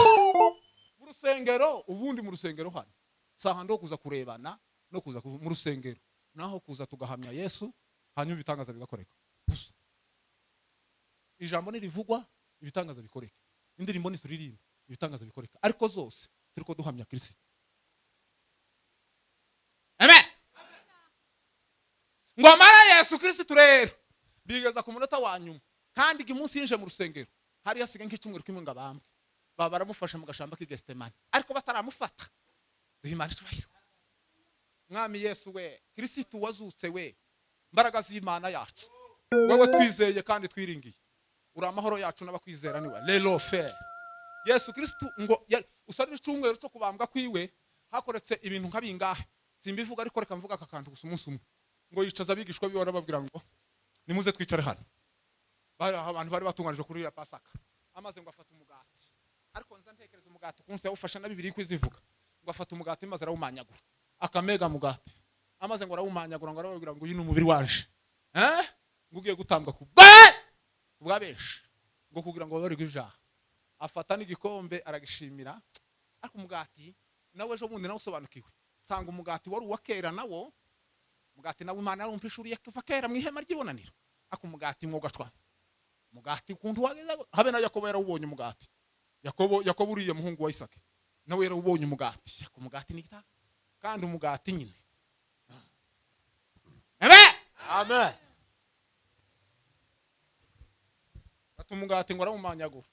Mu rusengero, ubundi mu rusengero hano saha ndo kuza kurebana no kuza mu rusengero, naho kuza tugahamya Yesu, hanyuma ibitangaza bigakoreka gusa. Ijambo nirivugwa, ibitangaza bikoreka. Indirimbo nituririmba, ibitangaza bikoreka. Ariko zose turiko duhamya Kristo. Amen. Ngo amara Yesu Kristo turero bigeza ku munota wa nyuma, kandi igimunsi yinje mu rusengero hari yasiga nk'icumweru kimwe ngabambwe, baba baramufasha mu gashamba k'Igestemani, ariko bataramufata. Duhimana cyubahiro. Mwami Yesu we, Kristo wazutse we, mbaraga z'Imana yacu, wowe twizeye kandi twiringiye, uri amahoro yacu n'abakwizera niwe lelo fe. Yesu Kristo ngo usari icumweru cyo kubambwa kwiwe hakoretse ibintu nk'abingahe, simbivuga ariko reka mvuga akakantu gusa umunsi umwe. Ngo yicaza abigishwa biwe barababwira ngo nimuze twicare hano. Abantu bari batunganije kuri ya Pasaka, amaze ngo afata umugati, ariko nza ntekereza umugati kunse yawufasha na Bibiliya kwizivuga, ngo afata umugati maze arawumanyagura, akamega mugati, amaze ngo arawumanyagura, ngo arababwira ngo uyu ni umubiri wanje, ngo ugiye gutambwa ku bw'abenshi, ngo kugira ngo babarirwe ibyaha. Afata n'igikombe aragishimira, ariko umugati nawe ejo bundi nawe usobanukiwe, sanga umugati wari uwakera nawo, umugati nawe Imana yarumvishuriye kuva kera mu ihema ry'ibonaniro, ako umugati mwogacwa. Umugati kuntu wageze habe na Yakobo yarawubonye umugati. Yakobo uriye muhungu wa Isaka, nawe yarawubonye umugati. Ako umugati ni gita, kandi umugati nyine. Amen. Umugati ngo arawumanyagura,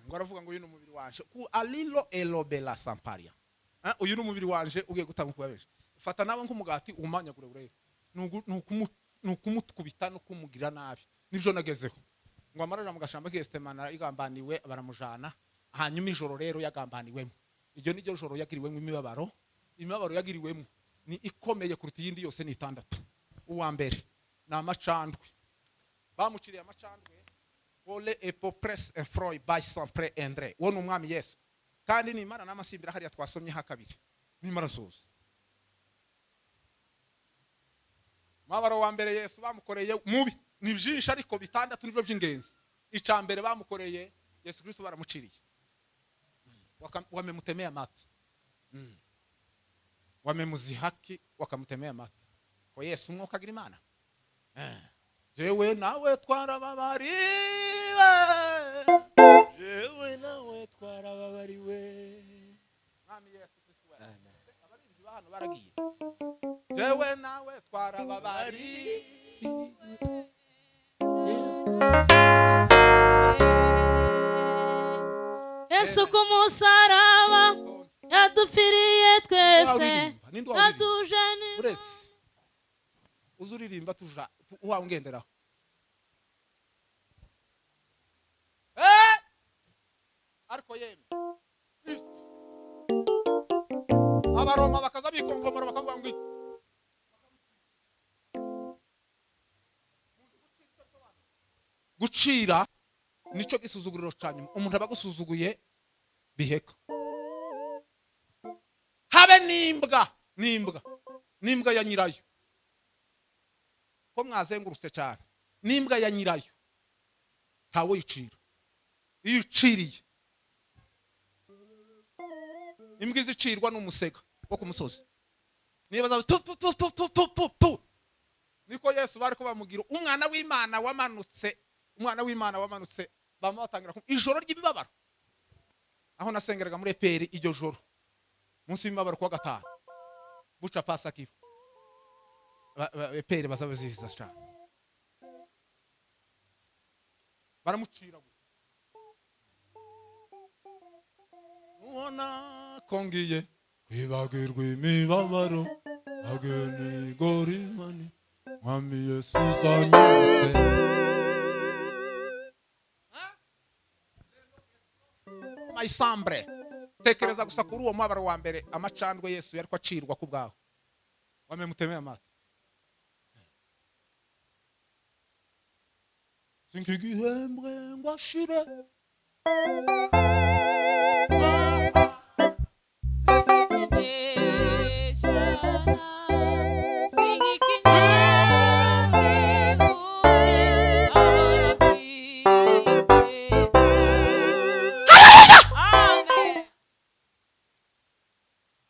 ngo aravuga ngo uyu ni umubiri wanje ku alilo elobela samparia. Uyu ni umubiri wanje ugiye gutanga kubabeje. Fata nawe nk'umugati umanyagure urebe, nukumukubita no kumugira nabi. Nibyo nagezeho. Ngo amarara mu gashamba k'Igestemani igambaniwe, baramujana, hanyuma ijoro rero yagambaniwemo. Iryo ni ryo joro yagiriwemo imibabaro yagiriwemo ni ikomeye kuruta iyindi yose ni 6. Uwa mbere na amacandwe, bamuciriye amacandwe, Ole epopres efroy by sempre Andre. Wono umwami Yesu. Kandi ni Imana n'amasimbira hariya twasomye hakabiri. Ni Imana zose. Mabaro wa mbere Yesu bamukoreye mubi. Ni byinshi ariko 6 nibyo by'ingenzi. Icya mbere bamukoreye Yesu Kristo baramuciriye. Wamemutemea amati. Wamemuzihaki wakamutemea amati. Kwa Yesu umwuka agira Imana. Jewe nawe twarababariwe, Jewe nawe twarababariwe. Mwami Yesu Kristo we. Abarinzi bahano baragiye. Jewe nawe twarababariwe. Yesu kumusaraba yadupfiriye twese, yadujane. Uretse uzuririmba tuja uwangenderaho. Ariko yeme Abaroma bakaza bikonkomora bakavuga ngo gucira nico gisuzuguriro cyanyuma. Umuntu abagusuzuguye biheka. Habe nimbwa ya nyirayo. Ko mwazengurutse cyane. Nimbwa ya nyirayo. Ntawe yicira. Iyo uciriye. Imbwa izicirwa n'umusega wo ku musozi. Niba za tu. Niko Yesu bari ko bamugira umwana w'Imana wamanutse bamutangira ijoro ry'imibabaro. Aho nasengeraga muri eperi iryo joro. Munsi y'imibabaro kwa gatanu. Buca pasa kivu. Eperi bazabaziza cyane. Baramucira gusa. Ubona kongiye kwibagirwa imibabaro agene gorimani mwami Yesu zanyutse. Maisambre tekereza gusa kuri uwo mubabaro wa mbere amacandwe Yesu yari kwacirwa ku bwaho. Wame mutemeye amata. Sinkigihembwe ngwashire.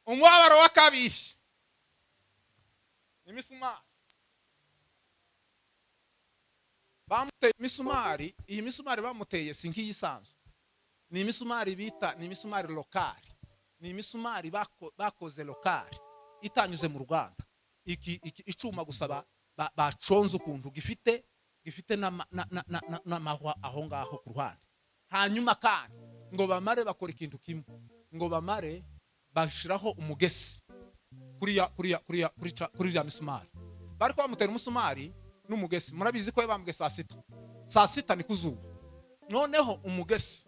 Umwabaro wa kabiri ni misumari. Bamuteye misumari. Iyi misumari bamuteye sinki yisanzwe. Ni misumari bita ni misumari lokali. Ni misumari bakoze lokali itanyuze mu Rwanda. Iki icuma gusaba baconze ukuntu gifite na mahwa aho ngaho ku ruhande. Hanyuma kandi ngo bamare bakora ikintu kimwe. Ngo bamare bashiraho umugesi kuri ya misumari. Bari ko bamutera umusumari n'umugesi. Murabizi ko bamugese saa sita ni kuzuba. Noneho umugesi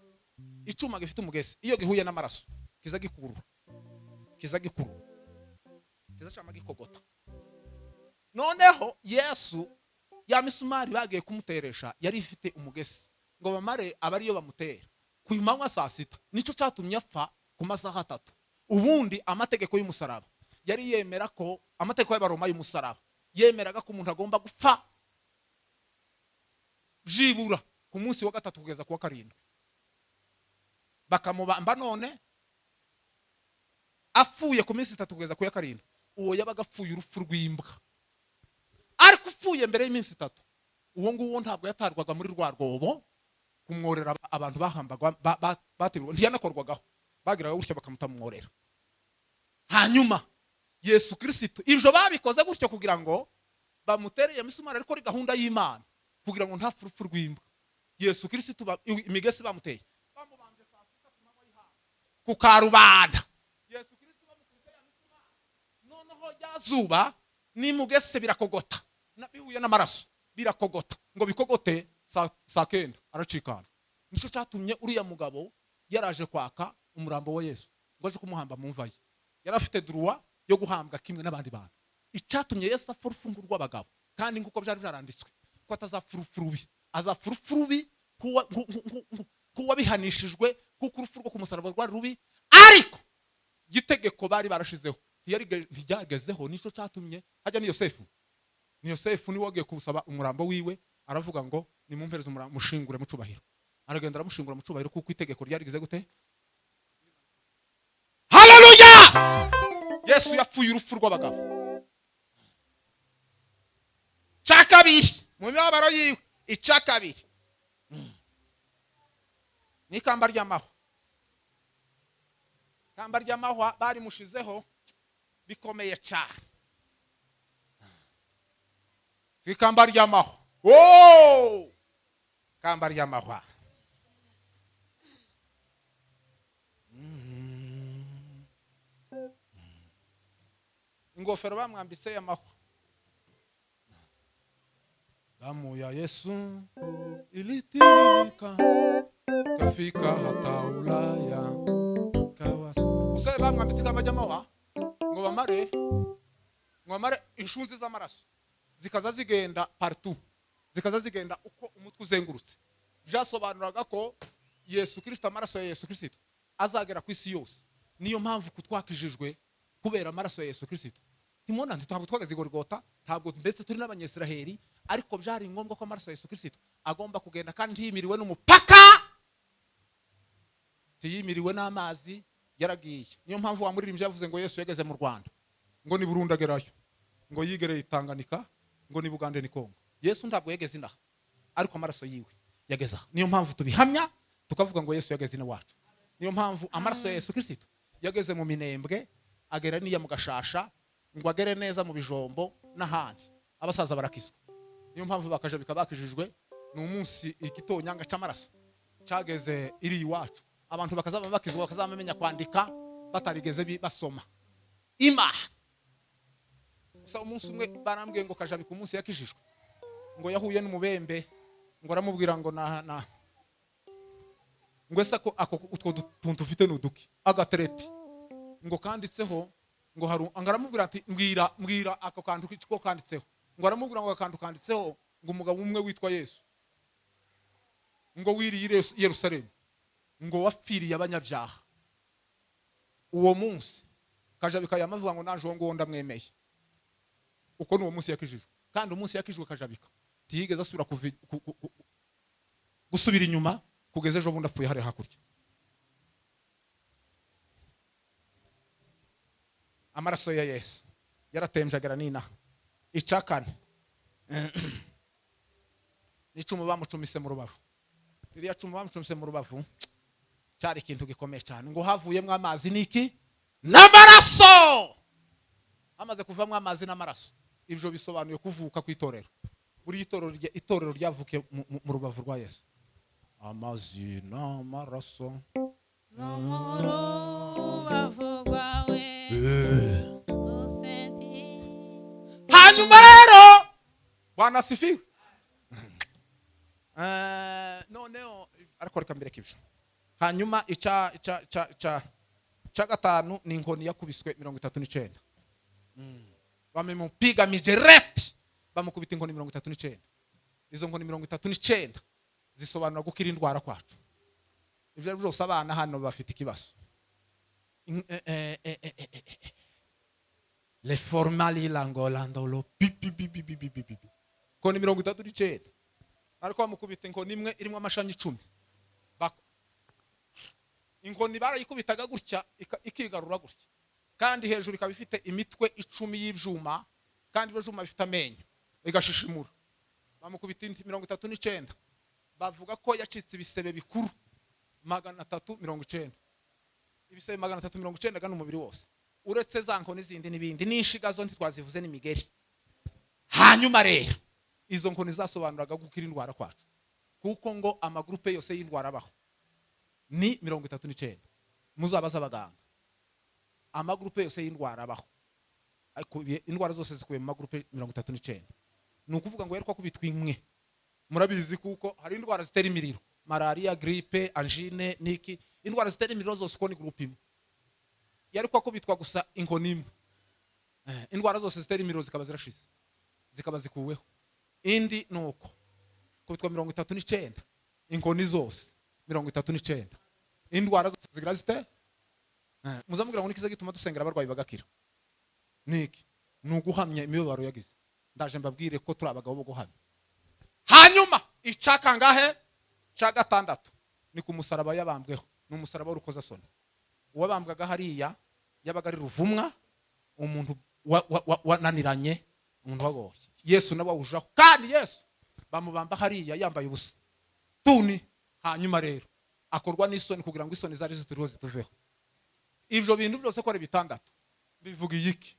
icuma gifite umugesi iyo gihuye n'amaraso kiza gikurura. Kiza cyama gikogota. Noneho Yesu ya misumari bagiye kumuteresha yari ifite umugesi. Ngo bamare abariyo bamutera kuyimanywa saa sita. Nico cyatumye apfa ku masaha 3. Ubundi amategeko y'umusaraba yari yemera ko amategeko y'abaroma y'umusaraba yemeraga ko umuntu agomba gupfa jibura ku munsi wa 3 kugeza ku wa 7. Bakamubamba none afuye ku minsi 3 kugeza ku ya 7. Uwo yabaga apfuye urupfu rw'imbwa. Ariko ufuye mbere y'iminsi 3 uwo nguwo ntabwo yatarwaga muri rwa rwobo kumworera abantu bahambagwa batirwa ntiyanakorwagaho. Bagiraga gutyo bakamutamworera. Hanyuma Yesu Kristo ivyo babikoze gutyo kugira ngo bamutereye misumari ariko ri gahunda y'Imana kugira ngo nta furufu rw'imbwa. Yesu Kristo imigesi bamuteye bamubambye saa sita ku manywa y'ihanga ku karubanda. Yesu Kristo bamukubise ya misumari noneho yazuba ni mugese birakogota nabihuye n'amaraso birakogota ngo bikogote saa 9 aracikana. Nico cyatumye uriya mugabo yaraje kwaka umurambo wa Yesu ngo aje kumuhamba mu mva ye. Yari afite droit yo guhambwa kimwe n'abandi bantu. Icyatumye Yesu afurufungurwa abagabo kandi nguko byari byaranditswe ko atazafurufurubi azafurufurubi kuwa bihanishijwe kuko urupfu rwo kumusaraba rwari rubi. Ariko gitegeko bari barashizeho ntiyagezeho. Nico cyatumye hajya ni Yosefu ni wagiye kubusaba umurambo wiwe aravuga ngo nimumpereze umurambo mushingure mucubahiro. Aragenda aramushingura mucubahiro kuko itegeko ryarigeze gute. Haleluya! Yesu yafuye urupfu rw'abagabo. Cakabiri mu mibabaro yiwe icakabiri ni kamba ry'amahwa. Kamba ry'amahwa bari mushizeho bikomeye cyane. Kamba ry'amahwa. Oh! Kamba ry'amahwa. Ingofero bamwambitse y'amahwa. Damu ya Yesu ilitirika kafika hata Ulaya kawasa. Usaye bamwambitse kamba ry'amahwa ngo bamare inshunzi z'amaraso zikaza zigenda partout zikaza zigenda uko umutwe uzengurutse. Byasobanuraga ko Yesu Kristo, amaraso ya Yesu Kristo azagera ku isi yose. Niyo mpamvu kutwakijijwe kubera amaraso ya Yesu Kristo. Timona ntabwo twageze Golgotha, ntabwo ndetse turi n'abanyesiraheli, ariko byari ngombwa ko amaraso ya Yesu Kristo agomba kugenda kandi yimiriwe n'umupaka, tiyimiriwe n'amazi yaragiye. Niyo mpamvu wamuririmbye yavuze ngo Yesu yageze mu Rwanda, ngo ni Burundi agerayo, ngo yigereye Tanganyika, ngo ni Bugande ni Kongo. Yesu ntabwo yageze inaha, ariko amaraso yiwe yageza. Niyo mpamvu tubihamya tukavuga ngo Yesu yageze iwacu. Niyo mpamvu amaraso ya Yesu Kristo yageze mu Minembwe, agera niya mu Gashasha, ngo agere neza mu Bijombo n'ahandi. Abasaza barakizwa. Niyo mpamvu bakaje bikabakijijwe. Ni umunsi igitonyanga cy'amaraso cyageze iri iwacu. Abantu bakazaba bakizwa, bakazamenya kwandika batarigeze basoma. Gusa umunsi umwe barambwiye ngo kajabi ku munsi yakijijwe, ngo yahuye n'umubembe, ngo aramubwira ngo ngo ese ako utwo tuntu ufite n'uduki agatereti, ngo kanditseho, ngo aramubwira ati mbwira ako kantu ko kanditseho, ngo aramubwira ngo akantu kanditseho ngo umugabo umwe witwa Yesu, ngo wiriye Yerusalemu, ngo wapfiriye abanyabyaha. Uwo munsi kajabi kayamavuga ngo naje ngo ndamwemeye. Uko nuwo munsi yakijijwe. Kandi umunsi yakijijwe kajabika tiyigeze asubira gusubira inyuma kugeza ejo bundi apfuye hari hakurya. Amaraso ya Yesu yaratembjagara nina. Icakane n'icumu bamucumise mu rubavu. Ririya cumu bamucumise mu rubavu cyari ikintu gikomeye cyane, ngo havuyemo amazi niki n'amaraso. Amaze kuvamwo amazi n'amaraso, ibyo bisobanuye kuvuka kw'itorero. Buri itorero ryavuke mu rubavu rwa Yesu. Amazi n'amaraso z'amahoro bavugwawe usenti. Hanyuma rero Bwana asifiwe. Noneho ariko reka mbere kibyo. Hanyuma ica gatanu ni inkoni yakubiswe 39. Bamemupiga mijereti, bamukubita inkoni 39. Izo nkoni 39 zisobanura gukira indwara kwacu. Ibyo byose abana hano bafite ikibazo. Le formali langolando pipi. Koni 39. Ariko bamukubita inkoni imwe irimo amashami 10. Inkoni barayikubitaga gutya ikigarura gutya. Kandi hejuru ikaba ifite imitwe 10 y'ibyuma, kandi ibyo byuma bifite amenyo igashishimura. Bamukubita 39. Bavuga ko yacitse ibisebe bikuru 390. Ibisebe 390 gana umubiri wose, uretse za nkoni zindi n'ibindi n'ishigazo ntitwazivuze n'imigeri. Hanyuma rero izo nkoni zasobanuraga gukira indwara kwacu, kuko ngo amagrupe yose y'indwara abaho ni 39. Muzabaza abaganga amagrupe yose y'indwara abaho, ariko indwara zose zikuye mu magrupe 39. Nukuvuga ngo yerwa kubitwa imwe. Murabizi kuko hari indwara zitera imiriro, malaria, grippe, angine niki. Indwara zitera imiriro zose uko ni groupe imwe. Yariko kubitwa gusa inkoni imwe. Indwara zose zitera imiriro zikaba zirashize, zikaba zikuweho. Indi nuko kubitwa 39, inkoni zose 39. Indwara zose zigira zite. Muzamubwira ngo nikiza gituma dusengera abarwayi bagakira. Niki nuguhamya imibabaro yagize. Ndaje mbabwire ko turi abagabo bo guhamya. Hanyuma icaka ngahe ca gatandatu ni ku musaraba yabambweho. Ni umusaraba w'urukoza soni. Uwabambwaga hariya yabaga ari ruvumwa, umuntu wananiranye, umuntu wagoye. Yesu nawe awujaho, kandi Yesu bamubamba hariya yambaye ubusa tuni. Hanyuma rero akorwa n'isoni kugira ngo isoni zari zituriho zituveho. Ibyo bintu byose ko ari bitandatu bivuga iki?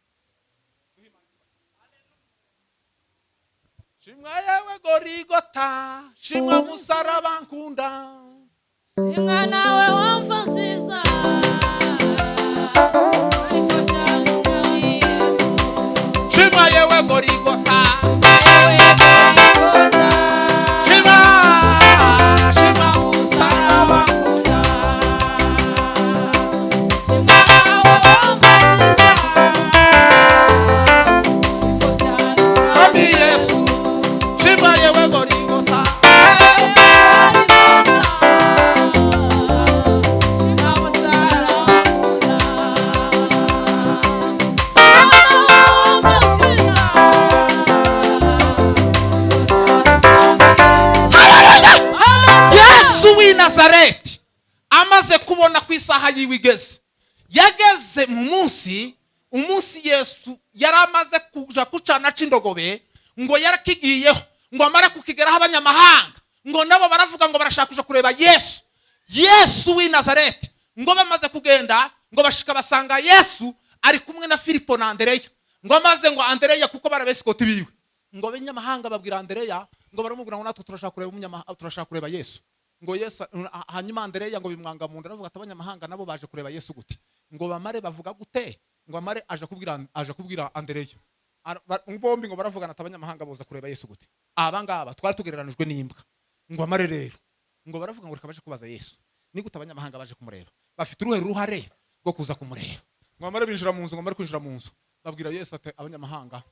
Shimwa yewe Gorigota, shimwa musaraba nkunda, shimwa nawe wamva nziza, ariko cyangwa Yesu. Shimwa yewe Gorigota, shimwa musaraba nkunda, shimwa nawe wamva nziza, ariko cyangwa Yesu. Shimwa yewe Gorigota. isaha yiwe igeze yageze mu umunsi Yesu yaramaze kuja kucana c'indogobe ngo yarakigiyeho ngo amara kukigeraho abanyamahanga ngo nabo baravuga ngo barashaka kuja kureba Yesu w'i Nazareti ngo bamaze kugenda ngo bashika basanga Yesu ari kumwe na Filipo na Andereya ngo amaze ngo Andereya kuko barabesikoti biwe ngo abanyamahanga babwira Andereya ngo baramubwira ngo natwe turashaka kureba Yesu ngo Yesu hanyuma Andereya ngo bimwanga mu nda aravuga ati abanyamahanga nabo baje kureba Yesu gute ngo bamare bavuga gute ngo amare aje kubwira Andereya bombi ngo baravugana ati abanyamahanga boza kureba Yesu gute abangaba twari tugereranijwe n'imbwa ngo amare rero ngo baravuga ngo reka baje kubaza Yesu ni gute abanyamahanga baje kumureba bafite uruhare rwo kuza kumureba ngo amare binjira mu nzu ngo amare kwinjira mu nzu babwira Yesu ati abanyamahanga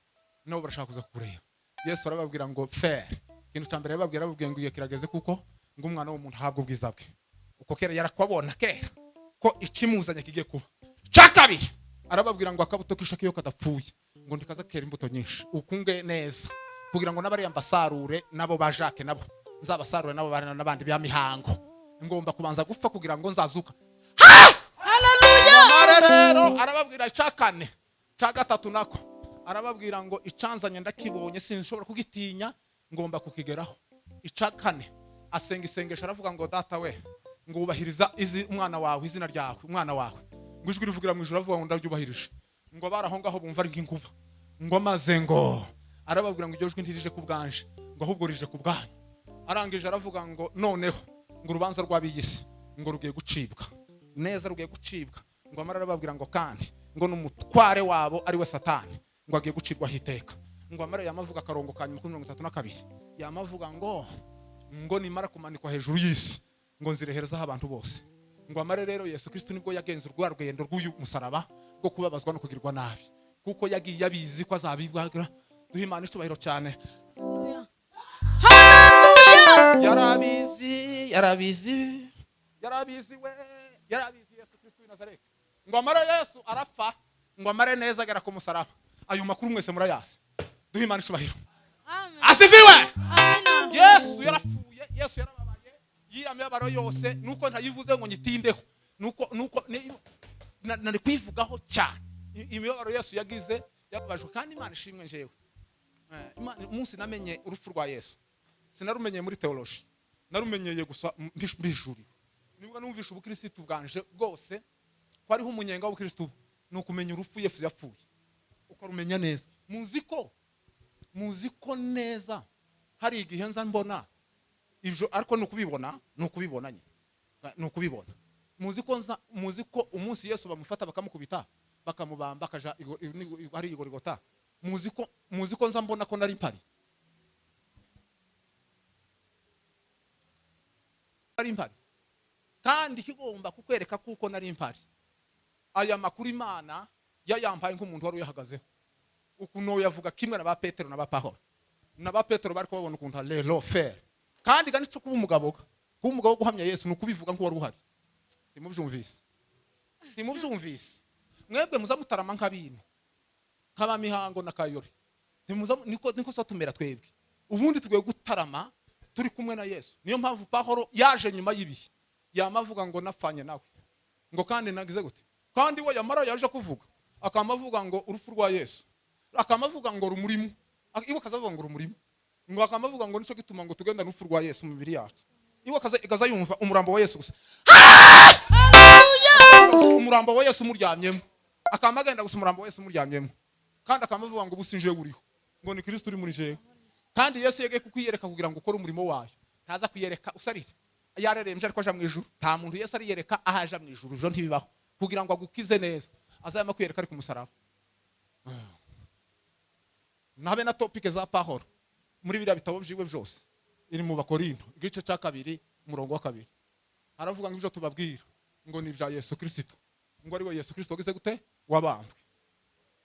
nabo barashaka kuza kureba Yesu arababwira ngo faire ikintu cyambere babwira ngo igihe kirageze kuko ngo umwana w'umuntu habwo ubwiza bwe uko kera yarakwabona kera ko ikimuzanye kigiye kuba cyakabiri arababwira ngo akabuto kishakiyo kadapfuye ngo ndikaza kera imbuto nyinshi ukunge neza kugira ngo n'abari ambasarure nabo ba.Jacques nabo nzabasarure nabo barana nabandi bya mihango ngomba kubanza gupfa kugira ngo nzazuka haleluya rero arababwira cyakane cya gatatu nako arababwira ngo icanzanye ndakibonye sinshobora kugitinya ngomba kukigeraho icakane asenga isengesho aravuga ngo data we ngo ubahiriza umwana wawe izina ryawe umwana wawe ngo ijwi rivugira mu ijuru avuga ngo ndaryubahirije ngo baraho ngaho bumva ari nk'inkuba ngo maze ngo arababwira ngo iryo jwi ntirije ku bwanje ngo ahubwo rije ku bwanyu arangije aravuga ngo noneho ngo urubanza rw'abiyisi ngo rugiye gucibwa neza rugiye gucibwa ngo amara arababwira ngo kandi ngo n'umutware wabo ari we Satani ngo agiye gucirwa hiteka ngo amara yamavuga akarongo ka 32 yamavuga ngo nimara kumanikwa hejuru y'isi ngo nzireherezaho abantu bose ngo amare rero Yesu Kristo nibwo yagenze urugendo rw'uyu musaraba rwo kubabazwa no kugirwa nabi kuko yagiye yabizi ko azabibwagira duhe Imana icubahiro cyane yarabizi Yesu Kristo w'i Nazareti ngo amare Yesu arapfa ngo amare neza agera ku musaraba ayo makuru mwese murayazi duhe Imana icubahiro asifiwe amina Yesu yarapfuye Yesu yarababaye yiyamyabaro yose nuko ntayivuze ngo nyitindeho nuko nari kwivugaho cyane imibabaro Yesu yagize yababajwe kandi Imana ishimwe njewe umunsi namenye urupfu rwa Yesu sinarumenyeye muri theology narumenyeye gusa Mwijuru nibwo numvisha ubukristo bwanje bwose ko ariho umunyenga w'ubukristo nukumenya urupfu Yesu yapfuye ukarumenya neza muziko neza hari igihe nza mbona ibyo ariko nukubibona muziko umunsi Yesu bamufata bakamukubita bakamubamba akaja ari igorigota muziko nza mbona ko nari mpari kandi kigomba kukwereka kuko nari mpari aya makuru Imana yayampaye nk'umuntu wari uyahagazeho ukuno yavuga kimwe na ba Petero na ba Pahoro na ba Petero bari ko babona ukuntu lelo faire kandi gani cyo kuba umugabo wo guhamya Yesu nukubivuga nko wari uhari ntimubyumvise mwebwe muzamutarama nk'abintu nk'abamihango na kayori niko so tumera twebwe ubundi tugiye gutarama turi kumwe na Yesu niyo mpamvu Pahoro yaje nyuma y'ibihe yamavuga ngo nafanye nawe ngo kandi nagize gute kandi we yamara yaje kuvuga akamavuga ngo urupfu rwa Yesu akamavuga ngo rumurimo iwe kazavuga ngo rumurimo ngo akamavuga ngo nico gituma ngo tugenda n'urupfu rwa Yesu mu mibiri yacu iwe kaza yumva umurambo wa Yesu gusa haleluya umurambo wa Yesu muryamyemo akamagenda gusa umurambo wa Yesu muryamyemo kandi akamavuga ngo businje buriho ngo ni Kristo uri muri jewe kandi Yesu yegeye kukwiyereka kugira ngo ukore umurimo wayo ntaza kwiyereka usarire yarerembye ariko aja mu ijuru nta muntu Yesu ariyereka ahaja mu ijuru byo ntibibaho kugira ngo agukize neza azayama kwiyereka ari ku musaraba nabe na topic za Pahoro muri biriya bitabo byiwe byose iri mu Bakorinto igice cya 2 umurongo wa 2 aravuga ngo ibyo tubabwira ngo ni bya Yesu Kristo ngo ari we Yesu Kristo wagize gute wabambwe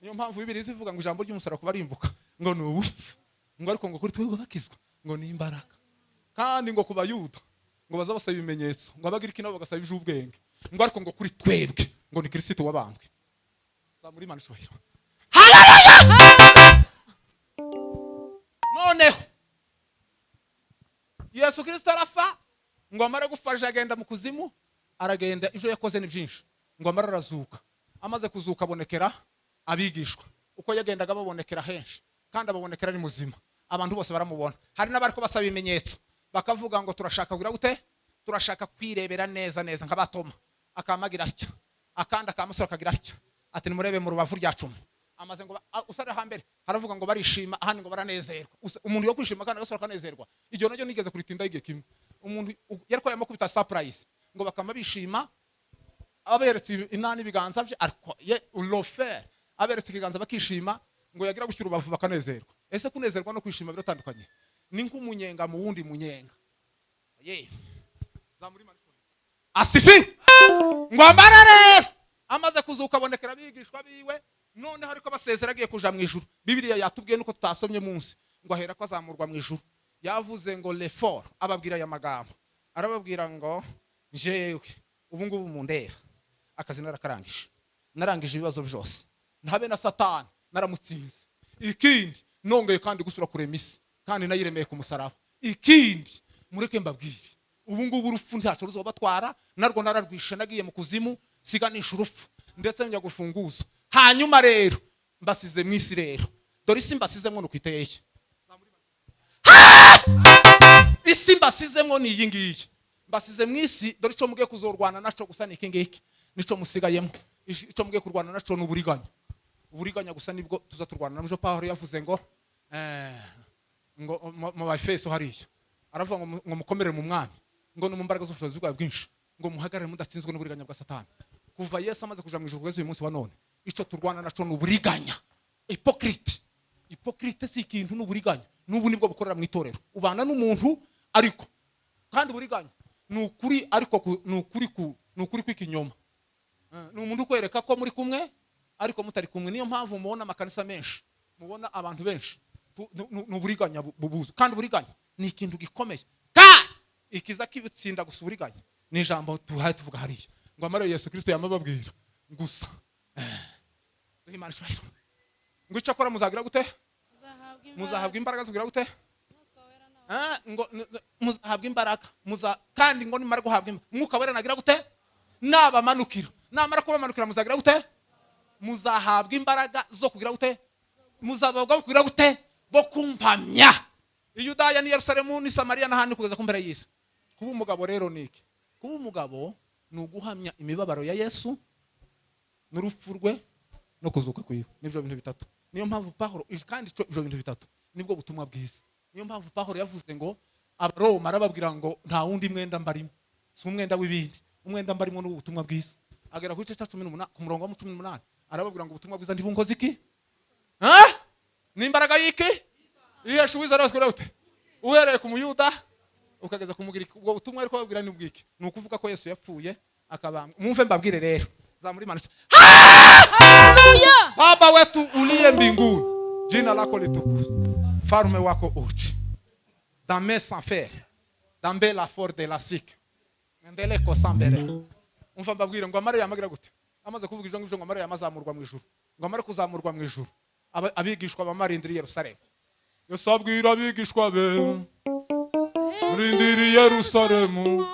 niyo mpamvu bibiri zivuga ngo ijambo ry'umusaraba kubarimbuka ngo ni ubufu ngo ariko ngo kuri twebwe bakizwa ngo ni imbaraga kandi ngo kubayuda ngo baza basaba ibimenyetso ngo abagira iki nabo bagasaba iby'ubwenge ngo ariko ngo kuri twebwe ngo ni Kristo wabambwe za muri Imana ishobora haleluya noneho Yesu Kristo arafa ngo amare gufasha agenda mu kuzimu aragenda ivyo yakoze ni byinshi ngo amara arazuka amaze kuzuka abonekera abigishwa uko yagendaga babonekera henshi kandi ababonekera ari muzima abantu bose baramubona hari n'abariko basaba ibimenyetso bakavuga ngo turashaka kugira gute turashaka kwirebera neza neza nk'abatoma akamagira atya akanda akamusura akagira atya ati nimurebe mu rubavu ryacu amaze ngo usara hambere haravuga ngo barishima ahandi ngo baranezerwa umuntu yo kwishima kandi agasura kanezerwa iryo naryo nigeze kuritinda igihe kimwe umuntu yariko yamukubita surprise ngo bakama bishima aberetse inani biganza bye ariko ye ulofer aberetse ikiganza bakishima ngo yagira gushyira urubavu bakanezerwa ese kunezerwa no kwishima biratandukanye ni nk'umunyenga mu wundi munyenga ye zamuri manishoni asifi ngo amarare amaze kuzuka abonekera bigishwa biwe none hariko basezera agiye kuja mwijuru bibiliya yatubwiye nuko tutasomye munsi ngo ahera ko azamurwa mwijuru yavuze ngo l'effort ababwira ya magambo arababwira ngo njewe ubu ngubu mu ndeba akazi narangije ibibazo byose ntabe na satani naramutsinze ikindi nongeye kandi gusura kurema isi kandi nayiremeye ku musaraba ikindi mureke mbabwire ubu ngubu urupfu ntacyo ruzobatwara narwo nararwishe nagiye mu kuzimu siganisha urupfu ndetse njya gufunguza hanyuma rero mbasize mu isi rero dore isi mbasizemo nuko iteye isi mbasizemo ni iyi ngiyi mbasize mu isi dore icyo mugiye kuzorwana naco gusa ni iki ngiki nico musigayemo icyo mugiye kurwana naco ni uburiganya gusa nibwo tuzaturwana na mjo Pawulo yavuze ngo mu bafeso hariya aravuga ngo mukomere mu mwami ngo no mu mbaraga z'ubushobozi bwawe bwinshi ngo muhagarare mudatsinzwe n'uburiganya bwa satani kuva Yesu amaze kuja mu ijuru kugeza uyu munsi wa none icyo turwana naco ni uburiganya hypocrite si ikintu n'uburiganya n'ubu nibwo bukorera mu itorero ubana n'umuntu ariko kandi uburiganya ni ukuri ariko ni ukuri kw'ikinyoma ni umuntu kwereka ko muri kumwe ariko mutari kumwe niyo mpamvu mubona amakanisa menshi mubona abantu benshi ni uburiganya bubuzu kandi uburiganya ni ikintu gikomeye ikiza kibitsinda gusa uburiganya ni ijambo tuhaye tuvuga hariya ngo amara Yesu Kristo yamababwira gusa ngo icyo akora muzagira gute muzahabwa imbaraga zugira gute ngo muzahabwa imbaraga kandi ngo nimara guhabwa mwuka wera nagira gute nabamanukira namara kubamanukira muzagira gute muzahabwa imbaraga zo kugira gute muzababwa kugira gute bo kumpamya Yudaya ni Yerusalemu ni Samariya n'ahandi kugeza ku mbere y'isi kuba umugabo rero niki kuba umugabo ni uguhamya imibabaro ya Yesu n'urupfu rwe no kuzuka kwiwe nivyo bintu bitatu niyo mpamvu Pawulo kandi ivyo bintu bitatu nibwo butumwa bwiza niyo mpamvu Pawulo yavuze ngo abaroma arababwira ngo nta wundi mwenda mbarimo si umwenda w'ibindi umwenda mbarimo n'ubutumwa bwiza agera ku cya 18 ku murongo wa 18 arababwira ngo ubutumwa bwiza ndibunkoze iki n'imbaraga y'iki Yesu wizaraswe rawute uhereye ku muyuda ukageza ku mugiriki ubwo butumwa ariko babwira ni ubwiki ni ukuvuga ko Yesu yapfuye akabambwa mumve mbabwire rero zamuri manishwa Haleluya. Baba wetu uliye mbinguni jina lako litukuzwe farume wako uje dame sans faire dambe la for de la sick ndele ko sambere umva mbabwire ngo amare yamagira gute amaze kuvuga ijyo ngivyo ngo amare yamazamurwa mu ijuru ngo amare kuzamurwa mu ijuru abigishwa bamarindiriye Yerusalemu Yesu abwira abigishwa be murindiriye Yerusalemu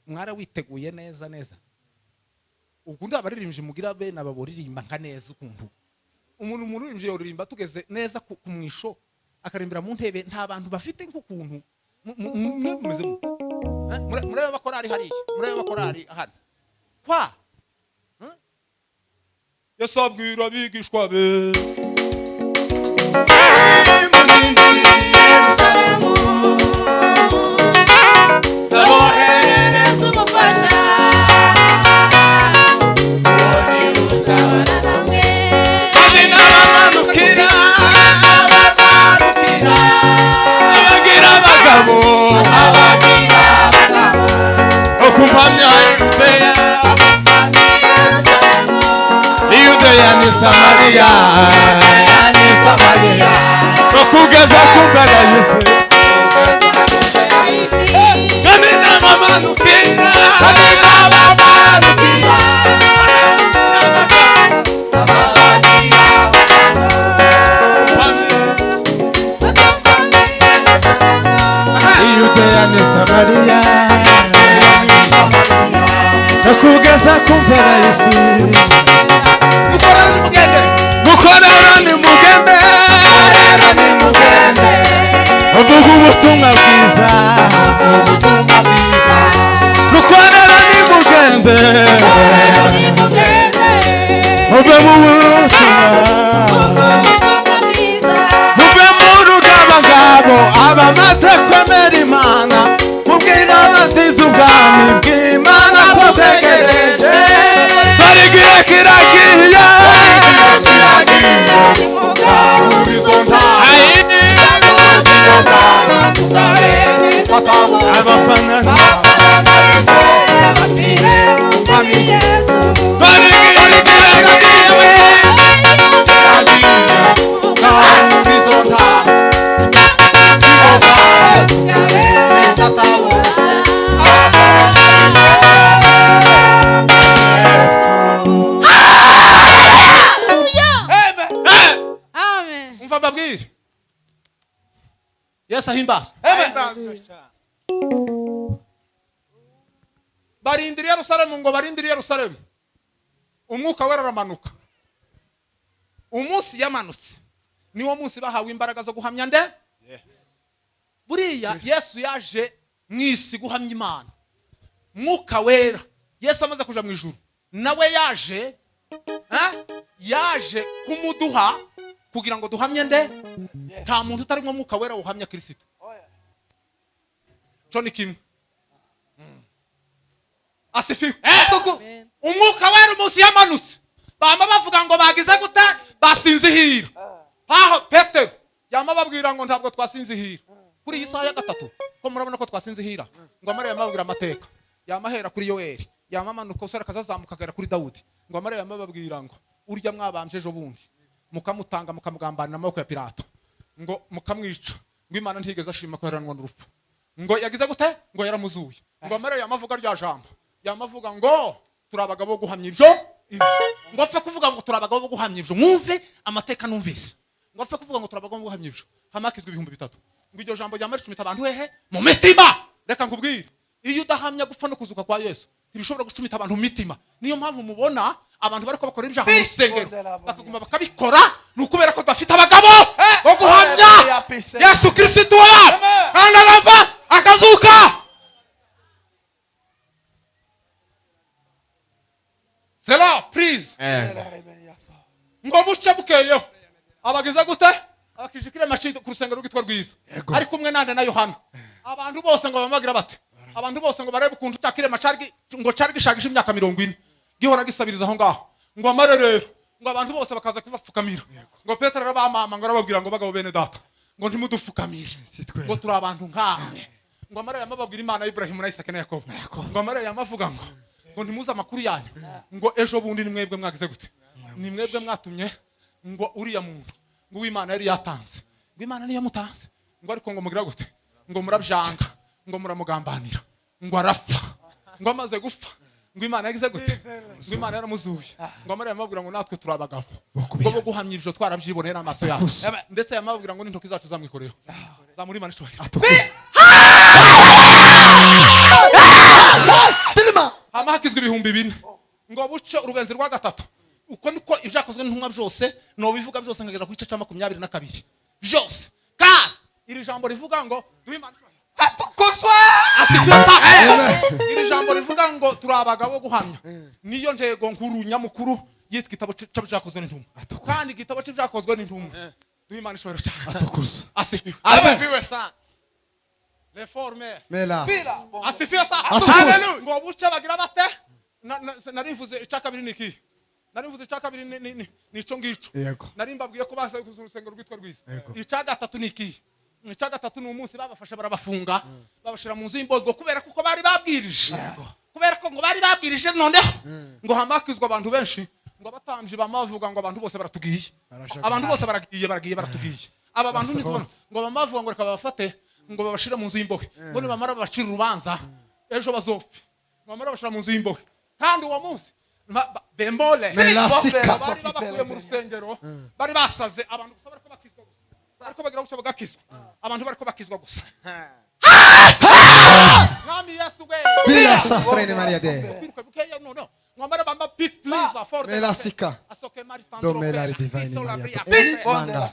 mwara witeguye neza ugundi abaririmbye mugira be nababoririmba nka neza ukuntu umuntu muririmbye yoririmba tugeze neza ku mwisho akarimbira mu ntebe nta bantu bafite nk'ukuntu mumeze murebe bakorari hariya murebe bakorari hano kwa Yesu abwira abigishwa be Samariya ni Samariya no kugeza kumbera Yesu kandi n'abamanukira Yudeya ni Samariya no kugeza kumbera Yesu mukorera ni mugende uvuga ubutumwa bwiza mukorera ni mugende muve mu butumwa muve mu rugamba ngabo abamaze kwemera Imana mubwira abatize ubwami bw'Imana ko bwegereje dore igihe kiragiye Yesu ahimbazwe. Barindiriye Yerusalemu ngo barindiriye Yerusalemu. Umwuka wera aramanuka. Umunsi yamanutse niwo munsi bahawe imbaraga zo guhamya nde? Buriya Yesu yaje mwisi guhamya Imana. Mwuka wera Yesu amaze kuja Mwijuru nawe yaje kumuduha kugira ngo duhamye nde? Nta muntu utari mu mwuka wera uhamya Kristo. Cyo ni kimwe. Asifiwe. Umwuka wera umunsi yamanutse bamba bavuga ngo bagize gute basinzihira. Aho Petero yama babwira ngo ntabwo twasinzihira. Kuri iyi saha ya gatatu ko murabona ko twasinzihira ngo Mariya yamabwira amateka yamahera kuri Yoeli yamamanuka usara kazazamuka agera kuri Dawudi ngo Mariya yamababwira ngo urya mwabanje ejo bundi mukamutanga mukamugambanira amaboko ya Pilato ngo mukamwica ngo Imana ntigeze ashima ko yaranwa n'urupfu ngo yagize gute ngo yaramuzuye ngo Mariya yamavuga rya jambo yamavuga ngo turabagabo guhamya ibyo ngo apfa kuvuga ngo turabagabo guhamya ibyo mwumve amateka numvise ngo apfa kuvuga ngo turabagabo guhamya ibyo hamakizwe 3,000 ngo iryo jambo ryamarisha umita abantu hehe mu mitima reka nkubwire iyo udahamya gupfa no kuzuka kwa Yesu ntibishobora gucumita abantu mu mitima niyo mpamvu mubona abantu bariko bakora ibyaha mu rusengero bakaguma bakabikora nukubera ko bafite abagabo bo guhamya Yesu Kristo kandi agava akazuka. Zela please ngo buce bukeyeho abagize gute abakijikire mashito ku rusengero rwitwa rwiza ari kumwe nande na Yohana abantu bose ngo bamagira bate abantu bose ngo barebe ukuntu cyakire macari ngo cari gishagisha imyaka 40 gihora gisabiriza aho ngaho ngo amare rero ngo abantu bose bakaza kubapfukamira ngo Petero arabamama ngo arababwira ngo bagabo bene data ngo ntimudufukamire ngo turi abantu nkamwe ngo amare yamababwira Imana ya Ibrahim na Isaka na Yakobo ngo amare yamavuga ngo ntimuza amakuru yanyu ngo ejo bundi ni mwebwe mwagize gute ni mwebwe mwatumye ngo uriya muntu ngo Imana yari yatanze ngo Imana niyo mutanze ngo ariko ngo mugira gute ngo murabyanga ngo muramugambanira ngo arapfa ngo amaze gupfa ngo Imana yagize gute ngo Imana yaramuzuye ngo Mariya yamabwira ngo natwe turabagabo ngo bo guhamya ibyo twarabyibonera amaso yacu ndetse yamabwira ngo n'intoki zacu zamwikoreho zamuri Imana ishobora hamakizwe 4,000 ngo buce urugenzi rwa gatatu uko niko ibyakozwe n'intumwa byose no bivuga byose ngagera ku gice cya 22 byose kandi iri jambo rivuga ngo duhe Imana atukuzwa iri jambo rivuga ngo turabagabo guhamya niyo ntego nkuru nyamukuru yitwa igitabo cy'ibyakozwe n'intumwa kandi igitabo cy'ibyakozwe n'intumwa duhe Imana ishobora cyane atukuzwa asifiwe sana reforme Mela asifiwe sana haleluya ngo buce bagira bate narivuze icyakabiri niki narivuze icyakabiri nico ngico narimbabwiye ko basa ku rusengero rwitwa rwiza icyagatatu niki icyagatatu ni umunsi babafasha barabafunga babashira mu nzu y'imbogo kubera kuko bari babwirije kubera ko ngo bari babwirije noneho ngo hamakizwa abantu benshi ngo abatambyi bamavuga ngo abantu bose baratugiye Barashaka. abantu bose baragiye baratugiye aba bantu nitubona ngo bamavuga ngo reka babafate ngo babashire mu nzu y'imbohe ngo nibamara babacira urubanza ejo bazopfe bamara bashira mu nzu y'imbohe kandi uwo munsi bembole Melasika. bari babakuye mu rusengero bari basaze abantu gusa bariko bakizwa gusa bariko bagira guca bagakizwa abantu bariko bakizwa gusa Mwami Yesu we Bila safrene Maria de. no mwamara bamba pick please afford Melasika. asoke mari standro Domelari divine Piso la Maria. bria. Manda.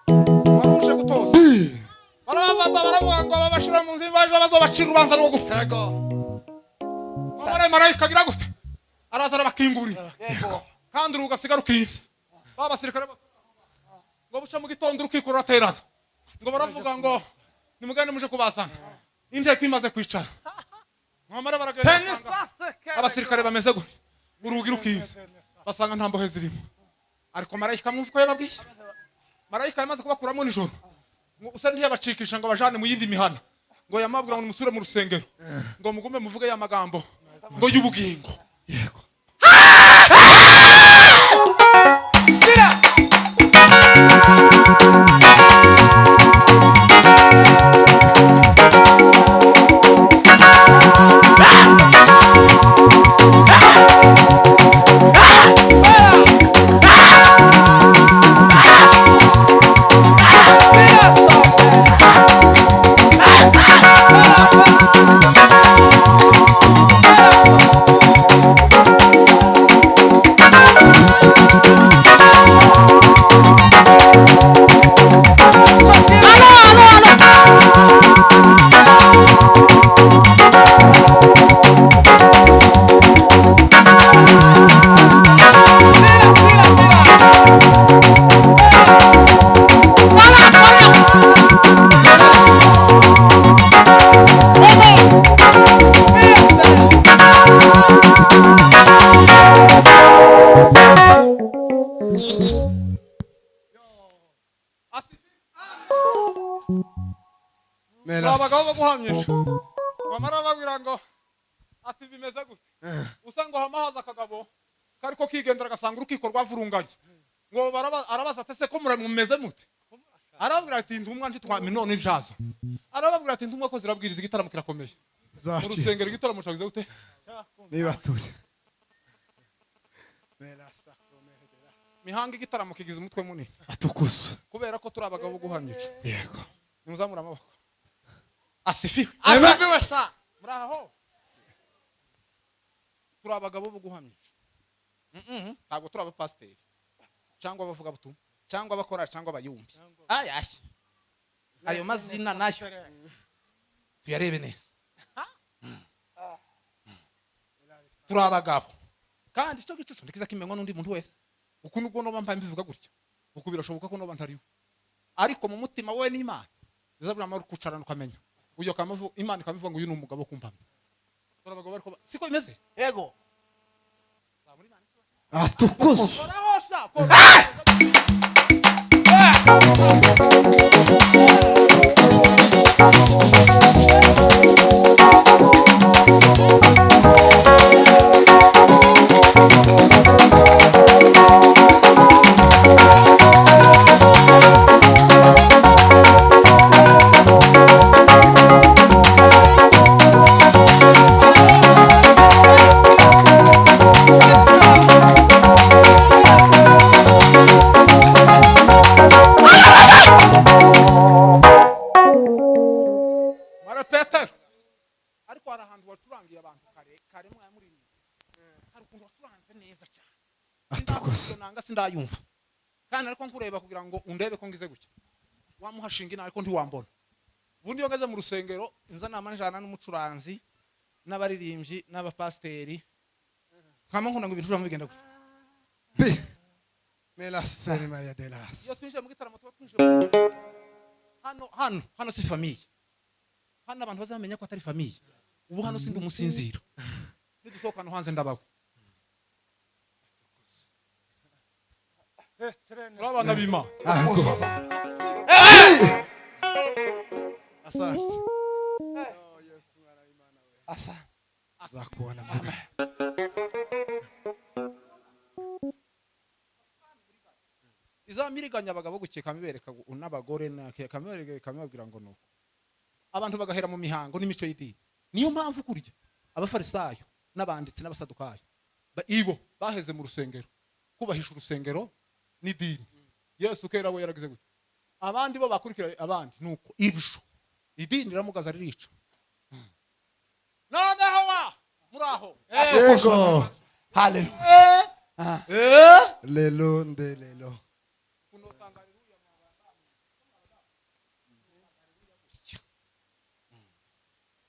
barushe gutoza barabafata baravuga ngo babashira mu nzu y'imbaje bazobacira urubanza rwo gufa marayika agira gute araza arabakingurira kandi urugasigara rukiza babasirikare ngo buca mu gitondo urukiko ruraterana ngo baravuga ngo nimugende muje kubazana inteko imaze kwicara mwamara baragenda abasirikare bameze gute urugi rukiza basanga nta mbohe zirimo ariko marayika mwumva ko yababwiye marayika yamaze kubakuramo nijoro ngo usa ntiyabacikisha ngo bajane mu yindi mihana ngo yamabwira ngo musure mu rusengero ngo mugume muvuge ya magambo ngo y'ubugingo Yego. abagabo baguhamyije bamara babwira ngo ati bimeze gute usanga hamahaza akagabo kariko kigendera gasanga urukiko rwavurunganye ngo arabaza ate se ko mumeze mute arababwira ati ndumwa ntitwame none ijazo arababwira ati ndumwa ko zirabwiriza igitaramo kirakomeye mu rusengero igitaramo cyagize gute Niba turi. mihanga igitaramo kigize umutwe munini Atukuza. kubera ko turi abagabo guhamyije Yego. nimuzamura amaboko asifiwe Amen. asifiwe sa muraho turi abagabo guhamyije ntabwo turi abapasiteri cyangwa abavuga butumwa cyangwa abakora cyangwa abayumbi ayashye ayo mazina nayo tuyarebe neza turi abagabo kandi icyo gicucu ndikiza kimenywa n'undi muntu wese uku nubwo no bambaye mbivuga gutya uku birashoboka ko no bantariwe ariko mu mutima we n'Imana bizabura amara kucarana ukamenya uyo kamavu Imana ikabivuga ngo uyu ni umugabo kumpamya turi abagabo ariko siko bimeze Yego. Atukuza. Korahosha gusenga sindayumva kandi ariko nkureba kugira ngo undebe ko ngize gutya wamuhashinga ina ariko ntiwambona ubundi yogeze mu rusengero inza namanjana n'umucuranzi n'abaririmbyi n'abapasteri kama nkunda ngo ibintu bigenda gutya Melaseni Maria de las. iyo twinjiye mu gitaramo tuba twinjiye hano si famiye hano abantu bazamenya ko atari famiye ubu hano sindi umusinziro nidusohoka hano hanze ndabaho turabana bima Asante. asa Zakuona mama. izamiriganya abagabo gukeka mibereka n'abagore kamibabwira ngo nuko abantu bagahera mu mihango n'imico y'idini niyo mpamvu kurya abafarisayo n'abanditsi n'abasadukayo ibo baheze mu rusengero kubahisha urusengero n'idini Yesu kera we yaragize gute abandi bo bakurikira abandi nuko ibisho idini riramugaza ririca noneho wa muraho Yego. haleluya Lelo nde lelo.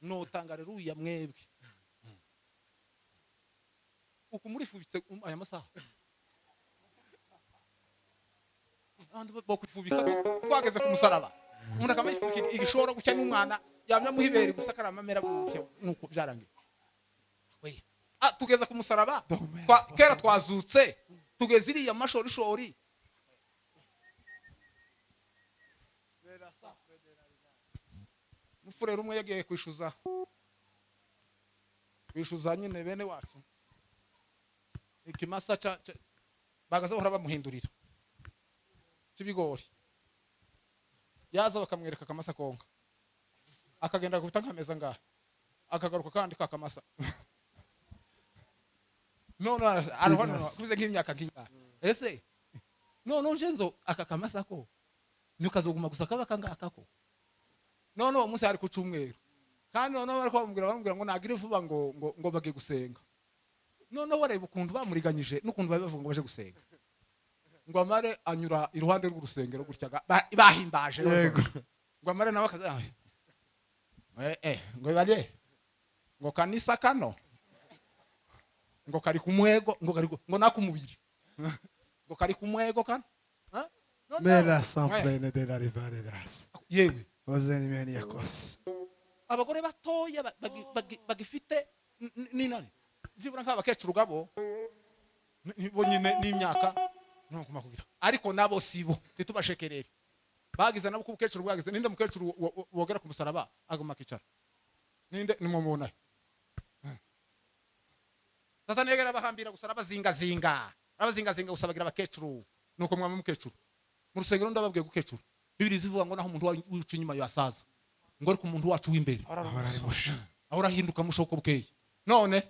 notangareruya mwebwe uku murifubitse aya masaha abantu bokwifubika twageze ku musaraba umuntu akamifubika igishoro gucya n'umwana yamya muhiberi gusa karamamera gutya nuko byarangiye we tugeze ku musaraba kera twazutse tugeze iriya mashorishori mufurero umwe yagiye kwishuza nyine bene wacu ikimasa bagaze bahora bamuhindurira cy'ibigori yaza bakamwereka akamasa konka akagenda gukubita nkameza ngaha akagaruka kandi kakamasa none arahona kuze nk'imyaka nk'ingaha ese none njenzo akakamasa ko nukazoguma gusa kaba kangaka ko none uwo munsi hari ku cyumweru kandi none bari bamubwira ngo nagire vuba ngo bagiye gusenga none wareba ukuntu bamuriganyije n'ukuntu babivuga ngo baje gusenga ngo amare anyura iruhande rw'urusengero gutya bahimbaje ngo amare nawe akaza ngo bari ngo kanisa kano ngo kari kumwego ngo nakumubiri ngo kari kumwego kana Mela samplene de la rivaderas. yewe Ozeni meni yakos. abagore batoya bagifite ninani vyibura nk'abakecuru gabo bo nyine n'imyaka no kumakugira ariko nabo sibo titubashekerere bagize nabo ku bukecuru bwagize ninde mukecuru wogera ku musaraba aguma kicara ninde nimumubona sasa negera bahambira gusara bazinga gusabagira abakecuru nuko mwama mukecuru mu rusengero ndababwiye gukecuru bibiri zivuga ngo naho umuntu wica inyuma yasaza ngo ariko umuntu wacu w'imbere ahora hinduka mushoko bukeye none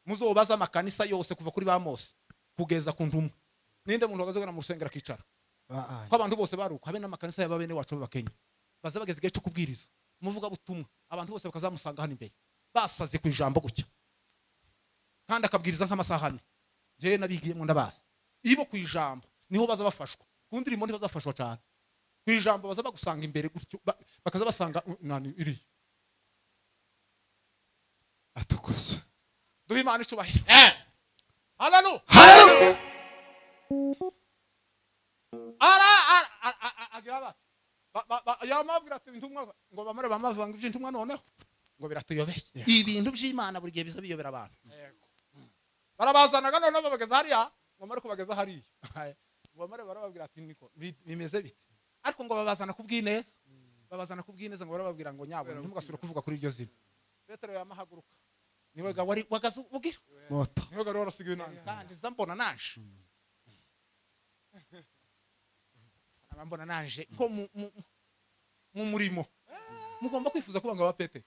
muzobaza amakanisa yose kuva kuri ba Mose kugeza ku ntumwa ninde muntu wagazogera mu rusengero akicara ko abantu bose baruka habe n'amakanisa y'ababene wacu b'abakenya baza bageze igihe cyo kubwiriza umuvuga butumwa abantu bose bakazamusanga hano imbere basaze ku ijambo gutya kandi akabwiriza nk'amasahani je nabigiye mu ndabaza ibo ku ijambo niho baza bafashwa kundi rimo ntibazafashwa cyane ku ijambo baza bagusanga imbere gutyo bakaza basanga nani iri Atukoso. duhe Imana icubahiro haleluya agira yamabwira ati intumwa ngo bamare bamavanga iby'intumwa noneho ngo biratuyobeye ibintu by'Imana buri gihe biza biyobera abantu barabazanaga noneho babageza hariya ngo mare kubageza hariya ngo mare barababwira ati niko bimeze bite ariko ngo babazana kubwineza ngo barababwira ngo nyabo ntimugasubire kuvuga kuri iryo zina Petero yamahaguruka niwe ga wari wagazu ugira Moto. niwe ga warasigiwe nani kandi zambona naje abambona naje ko mu murimo mugomba kwifuza kuba ngaba Petero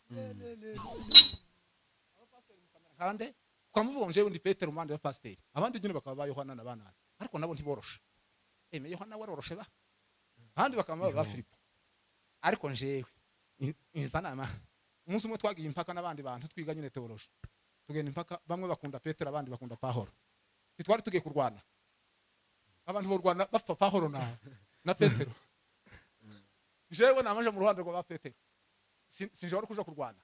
kandi kwamuvuga nje undi Petero umande wa pasteur abandi nyine bakaba ba Yohana na banana ariko nabo ntiboroshe Yohana waroroshe ba abandi bakaba ba Filipo ariko njewe inzanama umunsi umwe twagiye impaka n'abandi bantu twiga nyine teology tugenda impaka bamwe bakunda Petero abandi bakunda Pahoro twari tugiye kurwana abantu bo Rwanda bapfa Pahoro na Petero jewe namaje mu ruhande rwa Petero sinje wari kuja kurwana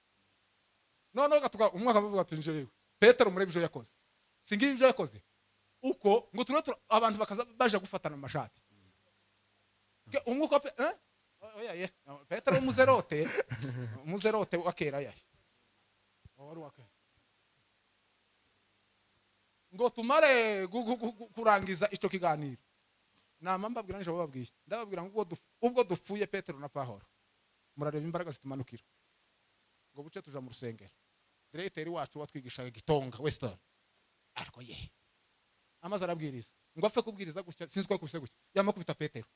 none gatuka umwaka bavuga ati jewe Petero murebe ivyo yakoze singiye ivyo yakoze uko ngo turetse abantu bakaza baje gufatana amashati umwuka oya Petero muzerote wakera yahe wari wakera ngo tumare kurangiza ico kiganiro nama mbabwira nje bababwiye ndababwira ngo ubwo dupfuye Petero na Pahoro murareba imbaraga zitumanukira ngo buce tuja mu rusengero directeur wacu watwigishaga Gitonga Western ariko ye amaze arabwiriza ngo apfe kubwiriza gutya sinzwe kubise gutya yamakubita Petero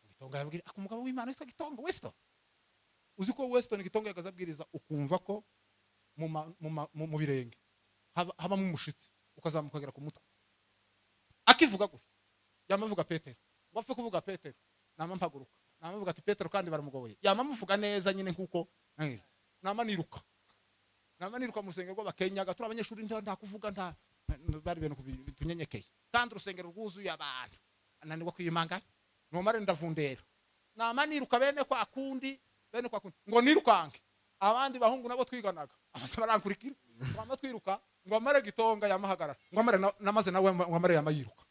Gitonga yabwira akumugabo w'Imana witwa Gitonga Western uzi ko Western Gitonga yakazabwiriza ukumva ko mu birenge haba mu mushitsi ukazamukagera ku mutwe akivuga gutya yamavuga Petero ngo apfe kuvuga Petero namampaguruka namavuga ati Petero kandi baramugoboye yamamuvuga neza nyine nkuko namaniruka mu rusengero rw'abakenyaga turi abanyeshuri nta kuvuga nta bari bene tunyenyekeye kandi urusengero rwuzuye abantu ananirwa kwiyimanga nomare ndavundera namaniruka bene kwa kundi ngo nirukanke abandi bahungu nabo twiganaga abasaba rankurikira twama twiruka ngo amare Gitonga yamahagarara ngo amare namaze nawe ngo amare yamayiruka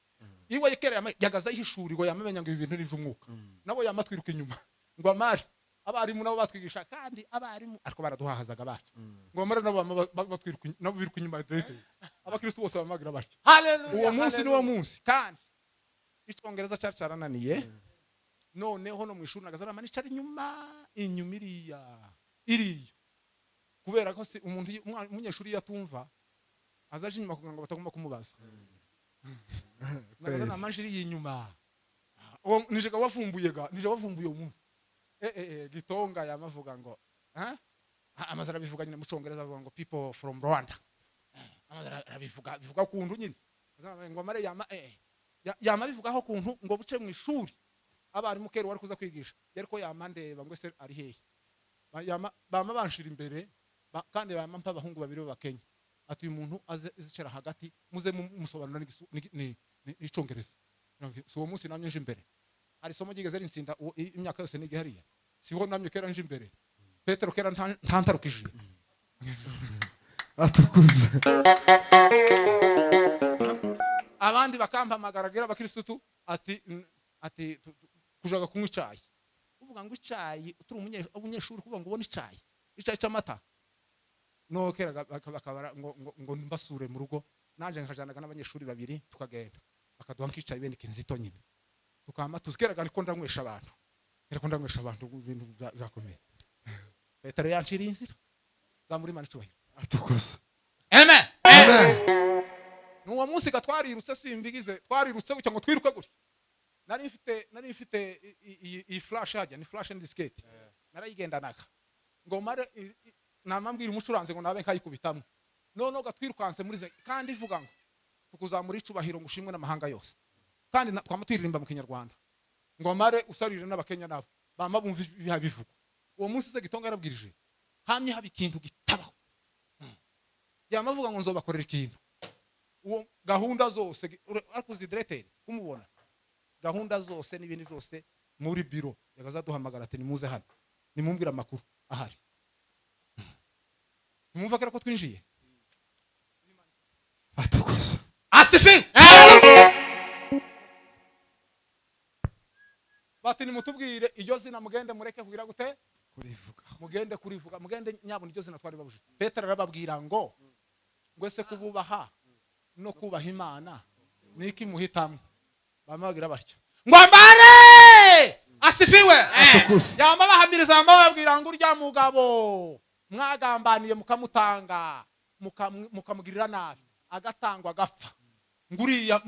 iwe yekera yagaza ihishuri ngo yamamenya ngo ibintu n'ivy'umwuka nabo yamatwiruka inyuma ngo amare abarimu nabo batwigisha kandi abarimu ariko baraduhahazaga bacu ngo amare nabo batwiruka nabo biruka inyuma direct abakristo bose bamagira batyo uwo munsi ni wo munsi kandi icyongereza cyarananiye noneho no mu ishuri nagazara manicara inyuma iriya kubera ko se umuntu umunyeshuri yatumva azaje inyuma kugira ngo batagomba kumubaza nagazana amanjiri y'inyuma nije wavumbuye umunsi Gitonga yamavuga ngo amazara bivuga nyine mu cyongereza avuga ngo people from Rwanda amazara bivuga kuntu nyine ngo mare yama bivugaho kuntu ngo buce mu ishuri abari mukero wari kuza kwigisha yari ko yamandeba ngo se ari hehe bama banshira imbere kandi bama mpa abahungu babiri b'Abakenya ati uyu muntu azicara hagati muze musobanura n'icyongereza so uwo munsi namye nje imbere hari somo gigeze rinsinda imyaka yose nigi hariya siho namye kera nje imbere Petero kera ntantarukije atukuze abandi bakampamagara gera abakristo ati kujaga kunywa icyayi uvuga ngo icyayi uturi umunyeshuri kuvuga ngo ubone icyayi cy'amata no kera bakabara ngo mbasure mu rugo nanje nkajanaga n'abanyeshuri babiri tukagenda bakaduha nk'icyayi bene kinzito nyine tukama tuzikeraga ariko ndanywesha abantu ibintu byakomeye Petero yanshiriye inzira zamuri Imana icubahiro atukuze amen nuwo munsi gatwarirutse simbigize twarirutse gutya ngo twiruke gutya nari mfite iyi flash hajya ni flash and diskette narayigendanaga ngo mare namambwira umucuranze ngo nabe nkayikubitamwe none gatwirukanse muri ze kandi ivuga ngo tukuzamura icubahiro ngo ushimwe n'amahanga yose kandi twamutiririmba mu Kinyarwanda ngo mare usarire n'Abakenya nabo bama bumva bivuga uwo munsi se Gitonga yarabwirije hamye haba ikintu gitabaho yamavuga ngo nzobakorera ikintu uwo gahunda zose akuzi directeur kumubona gahunda zose n'ibindi byose muri biro yagaza duhamagara ati nimuze hano nimumbwira amakuru ahari nimumva ko twinjiye atukuze asifi bati nimutubwire iryo zina mugende mureke kugira gute kurivuga mugende nyabona iryo zina twari babuje Petero arababwira ngo ese kububaha no kubaha Imana niki muhitamo bamagira batyo ngo mbare asifiwe yamba bahamiriza bababwira ngo urya mugabo mwagambaniye mukamutanga mukamugirira nabi agatangwa agapfa nguriya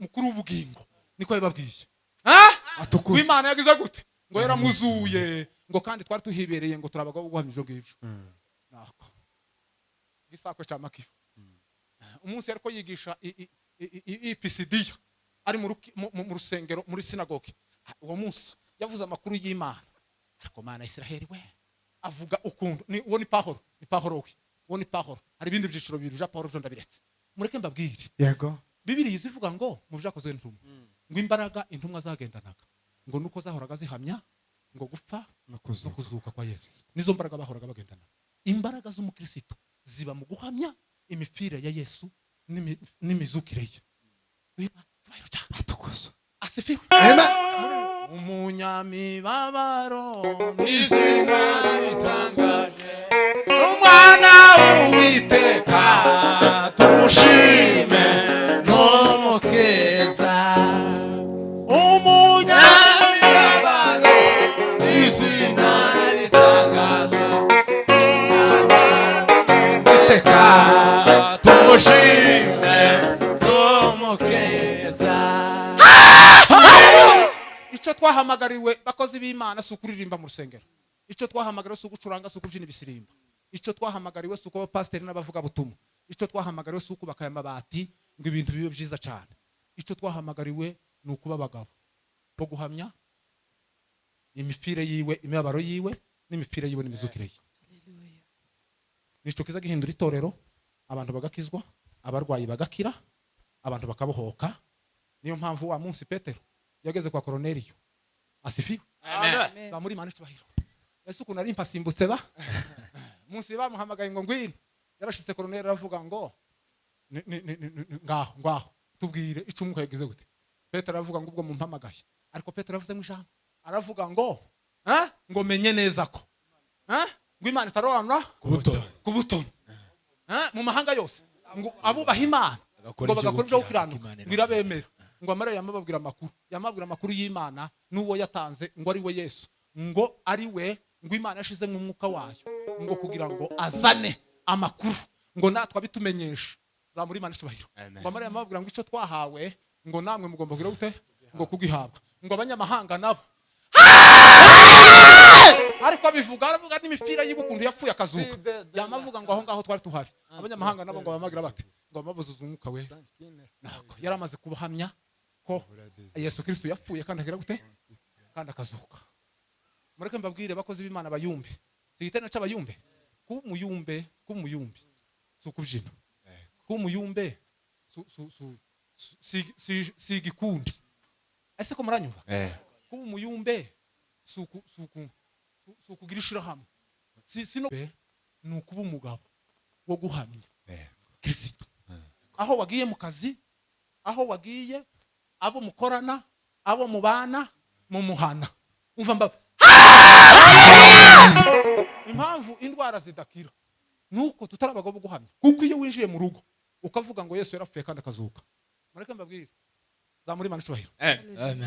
mukuru w'ubugingo niko yababwiye atukuze Imana yagize gute ngo yaramuzuye ngo kandi twari tuhibereye ngo turabaga guhamije ngibyo nako gisako cyamakiyo umunsi yariko yigisha ipisidiya ari mu rusengero muri sinagoge uwo munsi yavuze amakuru y'Imana ariko Mana Israeli we avuga ukuntu ni Pahoro we uwo ni Pahoro hari ibindi byiciro bibiri bya Pahoro byo ndabiretse mureke mbabwire yego Bibiliya izivuga ngo mu byakozwe n'intumwa ngo imbaraga intumwa zagendanaga ngo nuko zahoraga zihamya ngo gupfa no kuzuka kwa Yesu nizo mbaraga bahoraga bagendana imbaraga z'umukristo ziba mu guhamya imipfire ya Yesu n'imizukire ye asifiwe umunyamibabaro n'izina ritangaje umwana w'Uwiteka tumushime n'umukeza umunyamibabaro n'izina ritangaje Uwiteka tumushime n'umukeza Icyo twahamagariwe bakozi b'Imana si ukuririmba mu rusengero icyo twahamagariwe si ugucuranga si ukubyina ibisirimba icyo twahamagariwe si uko pasiteri n'abavuga butumwa icyo twahamagariwe si ukubaka aya mabati ngo ibintu bibe byiza cyane icyo twahamagariwe ni ukuba abagabo bo guhamya imifire yiwe imibabaro yiwe n'imifire yiwe n'imizukire ye nicyo kiza gihindura itorero abantu bagakizwa abarwayi bagakira abantu bakabohoka niyo mpamvu wa munsi Petero yageze kwa Korneliyo asifiwe amen ba muri Imana cyubahiro Yesu ukuntu ari impasimbutse ba munsi bamuhamagaye ngo ngwino yarashitse Korneliyo aravuga ngo ngaho tubwire icyo umwuka yagize gute Petero aravuga ngo ubwo mumpamagaye ariko Petero yavuze mu ijambo aravuga ngo menye neza ko ngo Imana itarobanura ku butoni mu mahanga yose ngo abubaha Imana ngo bagakora ibyo gukiranuka ngo irabemera ngo amara yamababwira amakuru y'Imana n'uwo yatanze ngo ari we Yesu ngo ari we ngo Imana yashize mu mwuka wayo ngo kugira ngo azane amakuru ngo natwe abitumenyesha za muri Imana cyubahiro ngo amara yamababwira ngo icyo twahawe ngo namwe mugomba kugira gute ngo kugihabwa ngo abanyamahanga nabo ariko abivuga aravuga n'imifira y'ubukundu yapfuye akazuka yamavuga ngo aho ngaho twari tuhari abanyamahanga nabo ngo bamagira bate ngo babuzuza umwuka we nako yaramaze kubahamya ko Yesu Kristo yapfuye kandi agira gute kandi akazuka mureke mbabwire bakozi b'Imana bayumbe sigitana cy'abayumbe kumuyumbe so kubyina kumuyumbe si gikundi ese ko muranyumva kumuyumbe sukugira ishirahamwe sino ni ukuba umugabo wo guhamya Kristo aho wagiye mu kazi aho wagiye abo mukorana abo mubana mu muhana umva mbaba impamvu indwara zidakira nuko tutarabaga bo guhamya kuko iyo winjiye mu rugo ukavuga ngo Yesu yarapfuye kandi akazuka mureke mbabwire za muri Imana cyubahiro amen